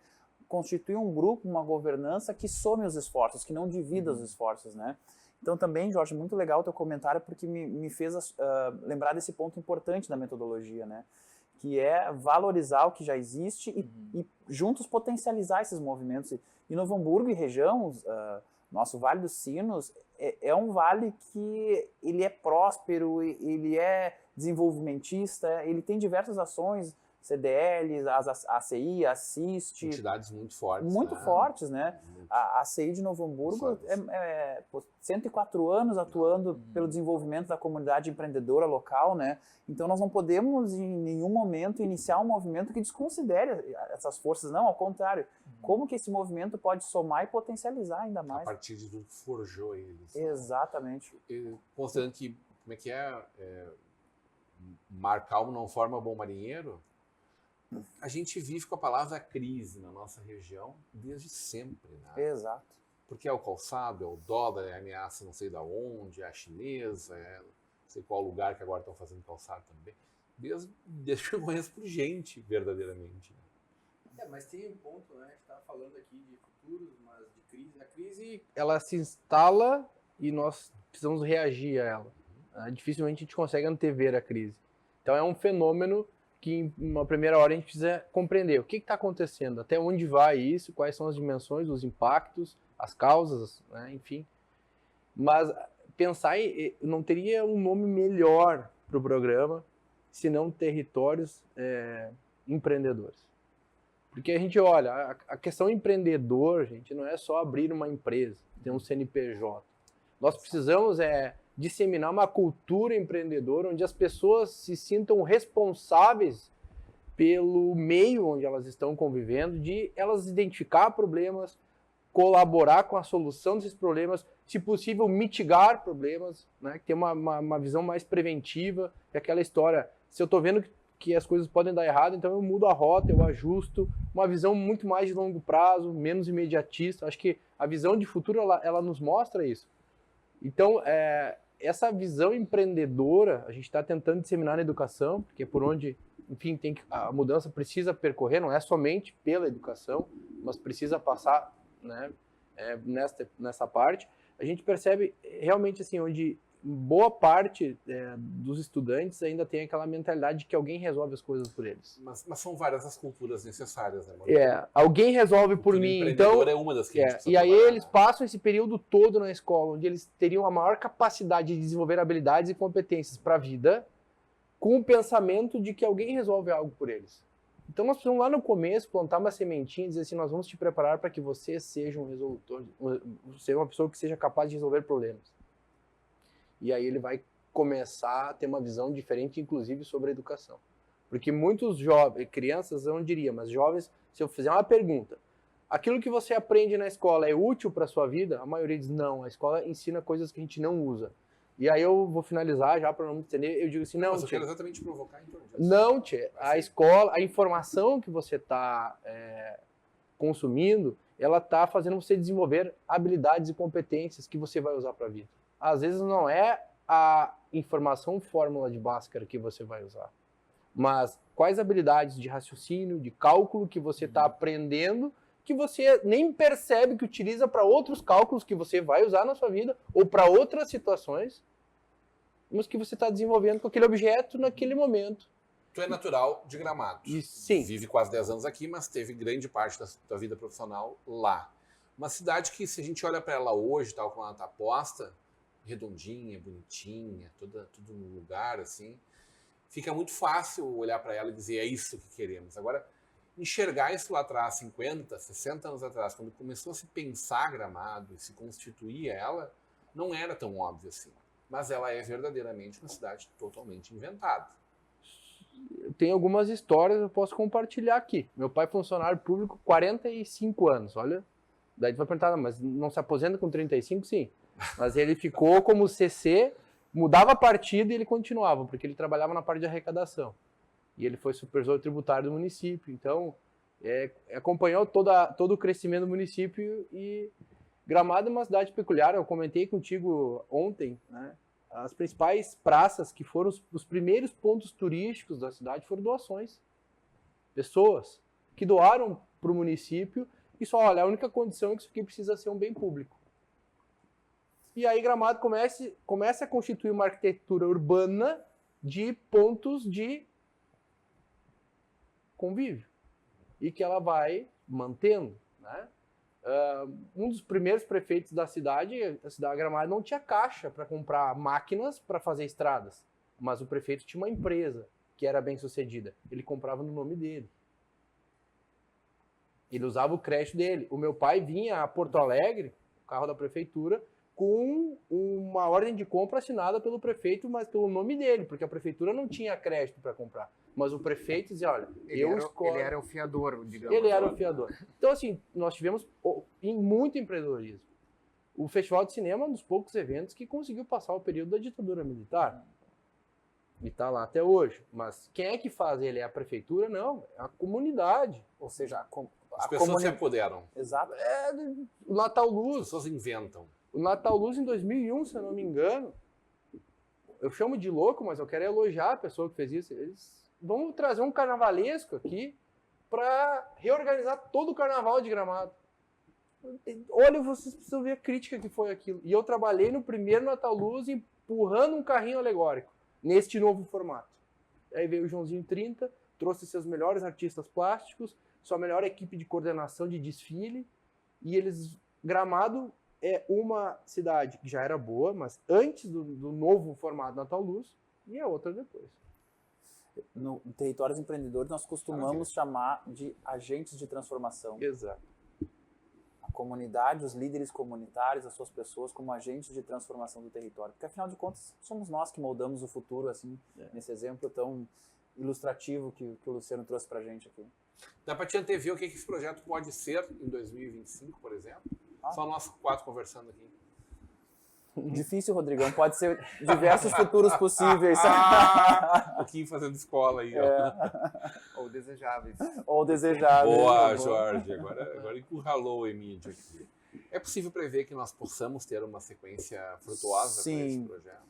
constituir um grupo, uma governança que some os esforços, que não divida os esforços, né? Então também, Jorge, muito legal o teu comentário, porque me fez lembrar desse ponto importante da metodologia, né? Que é valorizar o que já existe e juntos potencializar esses movimentos. E Novo Hamburgo e região, nosso Vale dos Sinos, é um vale que ele é próspero, ele é desenvolvimentista, ele tem diversas ações, CDLs, a ACI, a Assist. Entidades muito fortes. Muito fortes, né? A ACI de Novo Hamburgo 104 anos atuando pelo desenvolvimento da comunidade empreendedora local, né? Então nós não podemos em nenhum momento iniciar um movimento que desconsidere essas forças, não, ao contrário. Como que esse movimento pode somar e potencializar ainda mais? A partir de tudo que forjou eles. Exatamente. Considerando que, como é que mar calmo não forma bom marinheiro, a gente vive com a palavra crise na nossa região desde sempre, né? Exato. Porque é o calçado, é o dólar, é a ameaça não sei da onde, é a chinesa, não sei qual lugar que agora estão fazendo calçado também. Desde que eu conheço por gente, verdadeiramente. Mas tem um ponto, né? A gente estava falando aqui de futuros, mas de crise. A crise, ela se instala e nós precisamos reagir a ela. Dificilmente a gente consegue antever a crise. Então é um fenômeno que em uma primeira hora a gente precisa compreender o que está acontecendo, até onde vai isso, quais são as dimensões, os impactos, as causas, né, enfim. Mas pensar não teria um nome melhor para o programa senão Territórios Empreendedores. Porque a gente olha, a questão empreendedor, gente, não é só abrir uma empresa, ter um CNPJ. Nós precisamos disseminar uma cultura empreendedora onde as pessoas se sintam responsáveis pelo meio onde elas estão convivendo, de elas identificar problemas, colaborar com a solução desses problemas, se possível mitigar problemas, né? Ter uma visão mais preventiva, é aquela história, se eu estou vendo que as coisas podem dar errado, então eu mudo a rota, eu ajusto, uma visão muito mais de longo prazo, menos imediatista. Acho que a visão de futuro ela nos mostra isso. Então, essa visão empreendedora a gente está tentando disseminar na educação, porque é por onde, enfim, a mudança precisa percorrer, não é somente pela educação, mas precisa passar, né, nessa parte. A gente percebe realmente assim, onde boa parte dos estudantes ainda tem aquela mentalidade de que alguém resolve as coisas por eles. Mas são várias as culturas necessárias, né, Maurício? Alguém resolve por mim, então... É uma das que a gente precisa e aí trabalhar, eles passam esse período todo na escola, onde eles teriam a maior capacidade de desenvolver habilidades e competências para a vida, com o pensamento de que alguém resolve algo por eles. Então nós precisamos lá no começo plantar uma sementinha e dizer assim, nós vamos te preparar para que você seja um resolutor, seja uma pessoa que seja capaz de resolver problemas. E aí ele vai começar a ter uma visão diferente, inclusive, sobre a educação. Porque muitos jovens, crianças eu não diria, mas jovens, se eu fizer uma pergunta, aquilo que você aprende na escola é útil para a sua vida? A maioria diz não, a escola ensina coisas que a gente não usa. E aí eu vou finalizar já para não me entender, eu digo assim, não, mas eu quero exatamente provocar em torno disso. Não, tchê, a escola, a informação que você está consumindo, ela está fazendo você desenvolver habilidades e competências que você vai usar para a vida. Às vezes não é a informação fórmula de Bhaskara que você vai usar, mas quais habilidades de raciocínio, de cálculo que você está aprendendo, que você nem percebe que utiliza para outros cálculos que você vai usar na sua vida, ou para outras situações, mas que você está desenvolvendo com aquele objeto naquele momento. Tu é natural de Gramado. Sim. Vive quase 10 anos aqui, mas teve grande parte da tua vida profissional lá. Uma cidade que, se a gente olha para ela hoje, tal como ela está posta, redondinha, bonitinha, tudo no lugar, assim, fica muito fácil olhar para ela e dizer, é isso que queremos. Agora, enxergar isso lá atrás, 50, 60 anos atrás, quando começou a se pensar Gramado e se constituir ela, não era tão óbvio assim. Mas ela é verdadeiramente uma cidade totalmente inventada. Tem algumas histórias que eu posso compartilhar aqui. Meu pai é funcionário público 45 anos, olha. Daí tu vai perguntar, mas não se aposenta com 35? Sim. Mas ele ficou como CC, mudava a partida e ele continuava, porque ele trabalhava na parte de arrecadação. E ele foi supervisor tributário do município, então acompanhou todo o crescimento do município. E Gramado é uma cidade peculiar, eu comentei contigo ontem, né? As principais praças que foram os primeiros pontos turísticos da cidade foram doações. Pessoas que doaram para o município e só, olha, a única condição é que isso aqui precisa ser um bem público. E aí Gramado começa a constituir uma arquitetura urbana de pontos de convívio. E que ela vai mantendo, né? Um dos primeiros prefeitos da cidade, a cidade de Gramado, não tinha caixa para comprar máquinas para fazer estradas. Mas o prefeito tinha uma empresa que era bem sucedida. Ele comprava no nome dele. Ele usava o crédito dele. O meu pai vinha a Porto Alegre, o carro da prefeitura, com uma ordem de compra assinada pelo prefeito, mas pelo nome dele, porque a prefeitura não tinha crédito para comprar. Mas o prefeito dizia, olha, ele era o fiador, digamos. Ele era o fiador. Então, assim, nós tivemos muito empreendedorismo. O Festival de Cinema é um dos poucos eventos que conseguiu passar o período da ditadura militar. E está lá até hoje. Mas quem é que faz ele? É a prefeitura? Não, é a comunidade. Ou seja, as pessoas se apoderam. Exato. O Natal Luz. As pessoas inventam. O Natal Luz em 2001, se eu não me engano, eu chamo de louco, mas eu quero elogiar a pessoa que fez isso. Eles vão trazer um carnavalesco aqui para reorganizar todo o carnaval de Gramado. Olha, vocês precisam ver a crítica que foi aquilo. E eu trabalhei no primeiro Natal Luz empurrando um carrinho alegórico, neste novo formato. Aí veio o Joãozinho 30, trouxe seus melhores artistas plásticos, sua melhor equipe de coordenação de desfile, e Gramado é uma cidade que já era boa, mas antes do novo formato Natal Luz, e a outra depois. No Territórios Empreendedores, nós costumamos chamar de agentes de transformação. Exato. A comunidade, os líderes comunitários, as suas pessoas como agentes de transformação do território. Porque, afinal de contas, somos nós que moldamos o futuro, assim, nesse exemplo tão ilustrativo que o Luciano trouxe pra gente aqui. Dá pra te antever o que esse projeto pode ser em 2025, por exemplo? Só nós 4 conversando aqui. Difícil, Rodrigão. Pode ser diversos futuros possíveis. Um pouquinho fazendo escola aí. Ou desejáveis. Ou desejáveis. Boa, Jorge. Agora encurralou o Emílio aqui. É possível prever que nós possamos ter uma sequência frutuosa para esse projeto?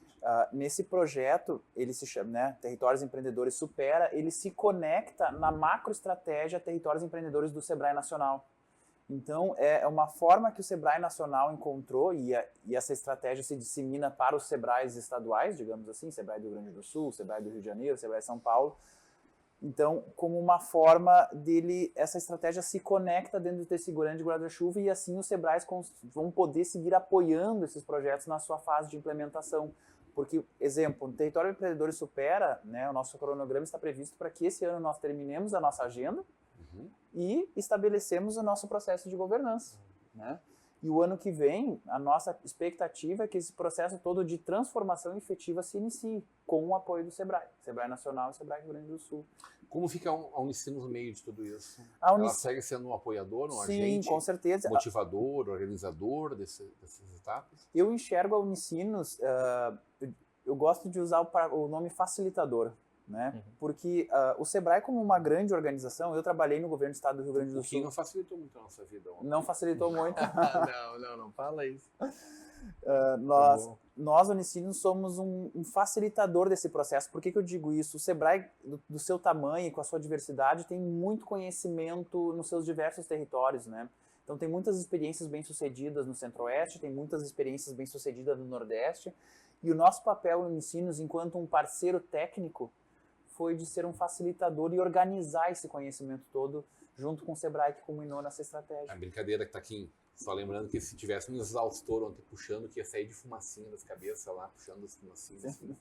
Nesse projeto, ele se chama, né, Territórios Empreendedores Supera, ele se conecta na macroestratégia Territórios Empreendedores do Sebrae Nacional. Então, é uma forma que o Sebrae Nacional encontrou, e essa estratégia se dissemina para os Sebrais estaduais, digamos assim, Sebrae do Rio Grande do Sul, Sebrae do Rio de Janeiro, Sebrae de São Paulo. Então, como uma forma dele, essa estratégia se conecta dentro desse grande guarda-chuva e assim os Sebrais vão poder seguir apoiando esses projetos na sua fase de implementação. Porque, exemplo, no Território Empreendedores Supera, né, o nosso cronograma está previsto para que esse ano nós terminemos a nossa agenda e estabelecemos o nosso processo de governança. Né? E o ano que vem, a nossa expectativa é que esse processo todo de transformação efetiva se inicie com o apoio do Sebrae, Sebrae Nacional e Sebrae Rio Grande do Sul. Como fica a Unicinos no meio de tudo isso? Ela segue sendo um apoiador, um agente? Sim, com certeza. Motivador, organizador dessas etapas? Eu enxergo a Unicinos, eu gosto de usar o nome facilitador, né? Porque o Sebrae, como uma grande organização, eu trabalhei no governo do estado do Rio Grande do Sul. Não facilitou muito a nossa vida ontem. Não facilitou muito. Não fala isso. Nós, Unicinos, somos um facilitador desse processo. Por que eu digo isso? O Sebrae, do seu tamanho e com a sua diversidade, tem muito conhecimento nos seus diversos territórios, né? Então tem muitas experiências bem-sucedidas no Centro-Oeste, tem muitas experiências bem-sucedidas no Nordeste, e o nosso papel, Unicinos, enquanto um parceiro técnico, foi de ser um facilitador e organizar esse conhecimento todo junto com o Sebrae que culminou nessa estratégia. A brincadeira que está aqui, só lembrando que se tivesse um exaustor ontem puxando, que ia sair de fumacinha das cabeças lá, puxando as fumacinhas. Assim.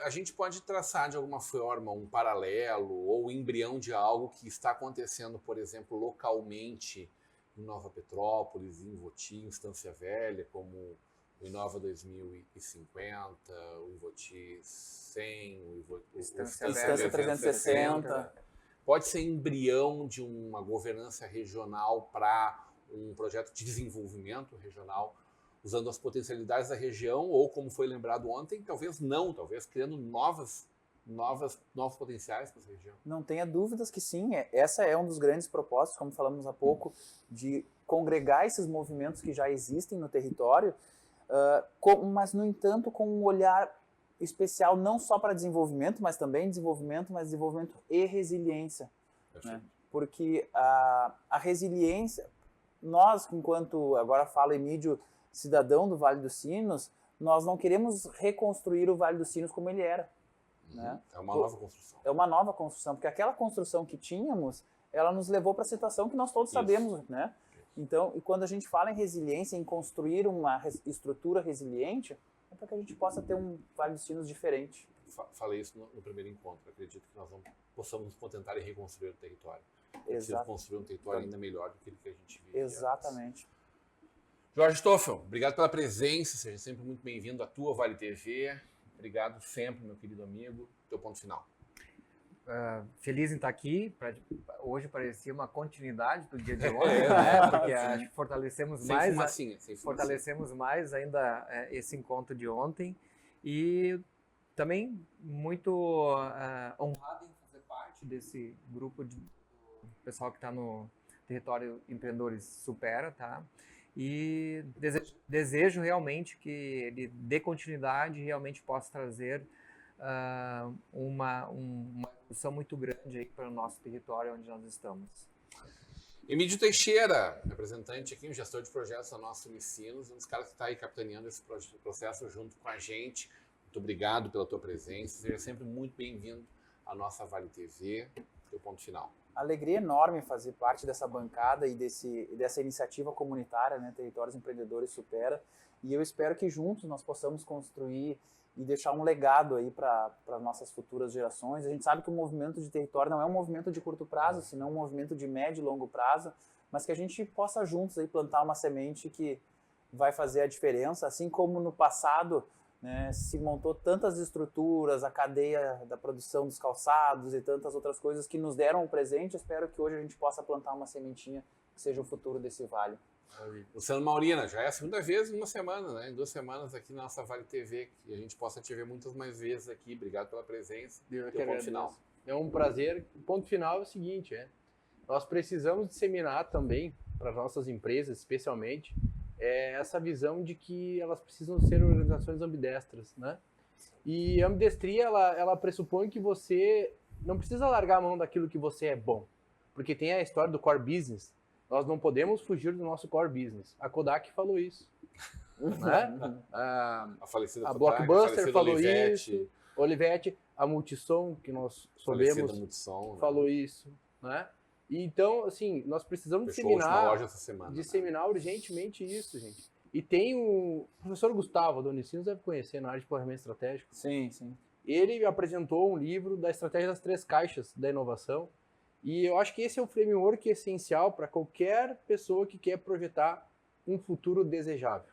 A gente pode traçar de alguma forma um paralelo ou embrião de algo que está acontecendo, por exemplo, localmente em Nova Petrópolis, em Invoti, em Estância Velha, como o Inova 2050, o Invoti 100, o Estância 360. Pode ser embrião de uma governança regional para um projeto de desenvolvimento regional, usando as potencialidades da região, ou como foi lembrado ontem, talvez não, talvez criando novos potenciais para essa região. Não tenha dúvidas que sim, essa é um dos grandes propósitos, como falamos há pouco, de congregar esses movimentos que já existem no território, mas, no entanto, com um olhar especial não só para desenvolvimento, mas também desenvolvimento e resiliência. Né? Porque a resiliência, nós, enquanto, agora falo Emídio, cidadão do Vale dos Sinos, nós não queremos reconstruir o Vale dos Sinos como ele era. Né? É uma nova construção. É uma nova construção, porque aquela construção que tínhamos, ela nos levou para a situação que nós todos sabemos, né? Então, e quando a gente fala em resiliência, em construir uma estrutura resiliente, é para que a gente possa ter um Vale dos Sinos diferente. Falei isso no primeiro encontro. Acredito que nós possamos nos contentar em reconstruir o território. Exato. Construir um território ainda melhor do que a gente vive. Exatamente. Antes. Jorge Stoffel, obrigado pela presença. Seja sempre muito bem-vindo à tua Vale TV. Obrigado sempre, meu querido amigo. Teu ponto final. Feliz em estar aqui. Hoje parecia uma continuidade do dia de ontem, né? Porque acho que fortalecemos mais ainda esse encontro de ontem. E também muito honrado em fazer parte desse grupo de pessoal que está no Território Empreendedores Supera, tá? E desejo realmente que ele dê continuidade e realmente possa trazer uma evolução muito grande aí para o nosso território onde nós estamos. Emídio Teixeira, representante aqui, um gestor de projetos da nossa Unicinos, um dos caras que está aí capitaneando esse processo junto com a gente. Muito obrigado pela tua presença, seja sempre muito bem-vindo à nossa Vale TV. Teu ponto final. Alegria enorme fazer parte dessa bancada e dessa iniciativa comunitária, né, Territórios Empreendedores Supera, e eu espero que juntos nós possamos construir e deixar um legado aí para nossas futuras gerações. A gente sabe que o movimento de território não é um movimento de curto prazo, senão um movimento de médio e longo prazo, mas que a gente possa juntos aí plantar uma semente que vai fazer a diferença, assim como no passado, né, se montou tantas estruturas, a cadeia da produção dos calçados e tantas outras coisas que nos deram o presente. Espero que hoje a gente possa plantar uma sementinha que seja o futuro desse vale. Luciano Maurina, já é a segunda vez em uma semana, né? Em 2 semanas aqui na nossa Vale TV, que a gente possa te ver muitas mais vezes aqui. Obrigado pela presença. Ponto final. É um prazer. O ponto final é o seguinte, nós precisamos disseminar também para as nossas empresas, especialmente, é essa visão de que elas precisam ser organizações ambidestras, né? E a ambidestria, ela pressupõe que você não precisa largar a mão daquilo que você é bom. Porque tem a história do core business. Nós não podemos fugir do nosso core business. A Kodak falou isso. Né? A Blockbuster falou Olivetti. isso. Olivetti, a Multissom, que nós soubemos, Multissom, falou isso. Né? E então, assim, nós precisamos Fechou a última loja essa semana, disseminar urgentemente isso, gente. E tem o professor Gustavo Adonicinos, deve conhecer na área de planejamento estratégico. Sim, sim. Ele apresentou um livro da estratégia das 3 caixas da inovação. E eu acho que esse é um framework essencial para qualquer pessoa que quer projetar um futuro desejável.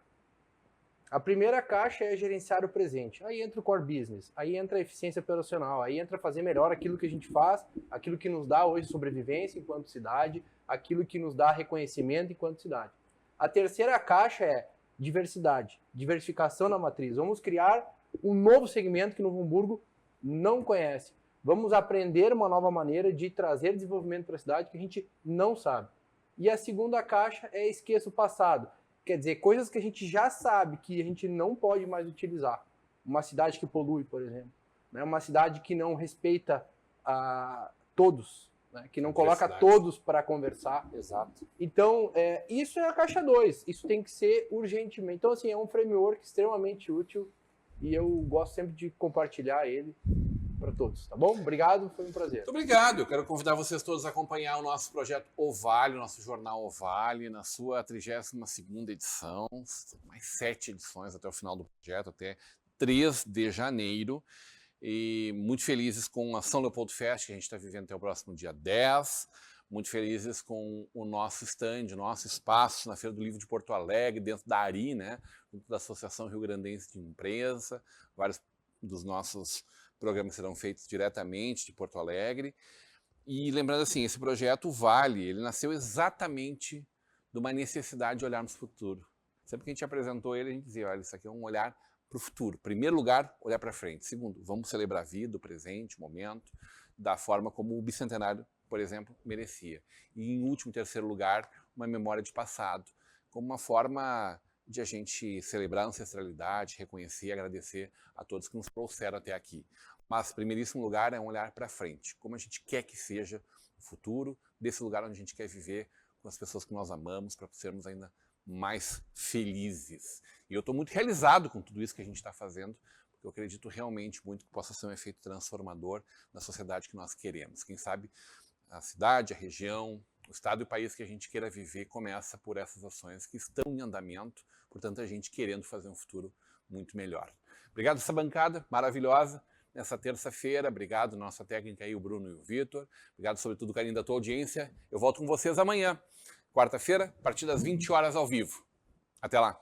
A primeira caixa é gerenciar o presente. Aí entra o core business, aí entra a eficiência operacional, aí entra fazer melhor aquilo que a gente faz, aquilo que nos dá hoje sobrevivência enquanto cidade, aquilo que nos dá reconhecimento enquanto cidade. A terceira caixa é diversidade, diversificação na matriz. Vamos criar um novo segmento que Novo Hamburgo não conhece. Vamos aprender uma nova maneira de trazer desenvolvimento para a cidade que a gente não sabe. E a segunda caixa é esqueça o passado. Quer dizer, coisas que a gente já sabe que a gente não pode mais utilizar. Uma cidade que polui, por exemplo. Né? Uma cidade que não respeita todos. Né? Que não coloca todos para conversar. Exato. Então, isso é a caixa 2. Isso tem que ser urgentemente. Então, assim, é um framework extremamente útil e eu gosto sempre de compartilhar ele para todos, tá bom? Obrigado, foi um prazer. Muito obrigado. Eu quero convidar vocês todos a acompanhar o nosso projeto Ovale, o nosso jornal Ovale, na sua 32ª edição. Mais 7 edições até o final do projeto, até 3 de janeiro. E muito felizes com a São Leopoldo Fest, que a gente está vivendo até o próximo dia 10. Muito felizes com o nosso stand, o nosso espaço na Feira do Livro de Porto Alegre, dentro da ARI, né? Dentro da Associação Rio Grandense de Imprensa. Vários dos nossos programas serão feitos diretamente de Porto Alegre. E lembrando assim, esse projeto Vale, ele nasceu exatamente de uma necessidade de olharmos para o futuro. Sempre que a gente apresentou ele, a gente dizia, olha, isso aqui é um olhar para o futuro. Primeiro lugar, olhar para frente. Segundo, vamos celebrar a vida, o presente, o momento, da forma como o bicentenário, por exemplo, merecia. E em último, terceiro lugar, uma memória de passado, como uma forma de a gente celebrar a ancestralidade, reconhecer e agradecer a todos que nos trouxeram até aqui. Mas, em primeiríssimo lugar, é um olhar para frente, como a gente quer que seja o futuro, desse lugar onde a gente quer viver com as pessoas que nós amamos, para sermos ainda mais felizes. E eu estou muito realizado com tudo isso que a gente está fazendo, porque eu acredito realmente muito que possa ser um efeito transformador na sociedade que nós queremos. Quem sabe a cidade, a região, o estado e o país que a gente queira viver começa por essas ações que estão em andamento, por tanta gente querendo fazer um futuro muito melhor. Obrigado a essa bancada maravilhosa nessa terça-feira. Obrigado, nossa técnica aí, o Bruno e o Vitor. Obrigado, sobretudo, o carinho da tua audiência. Eu volto com vocês amanhã, quarta-feira, a partir das 20 horas ao vivo. Até lá.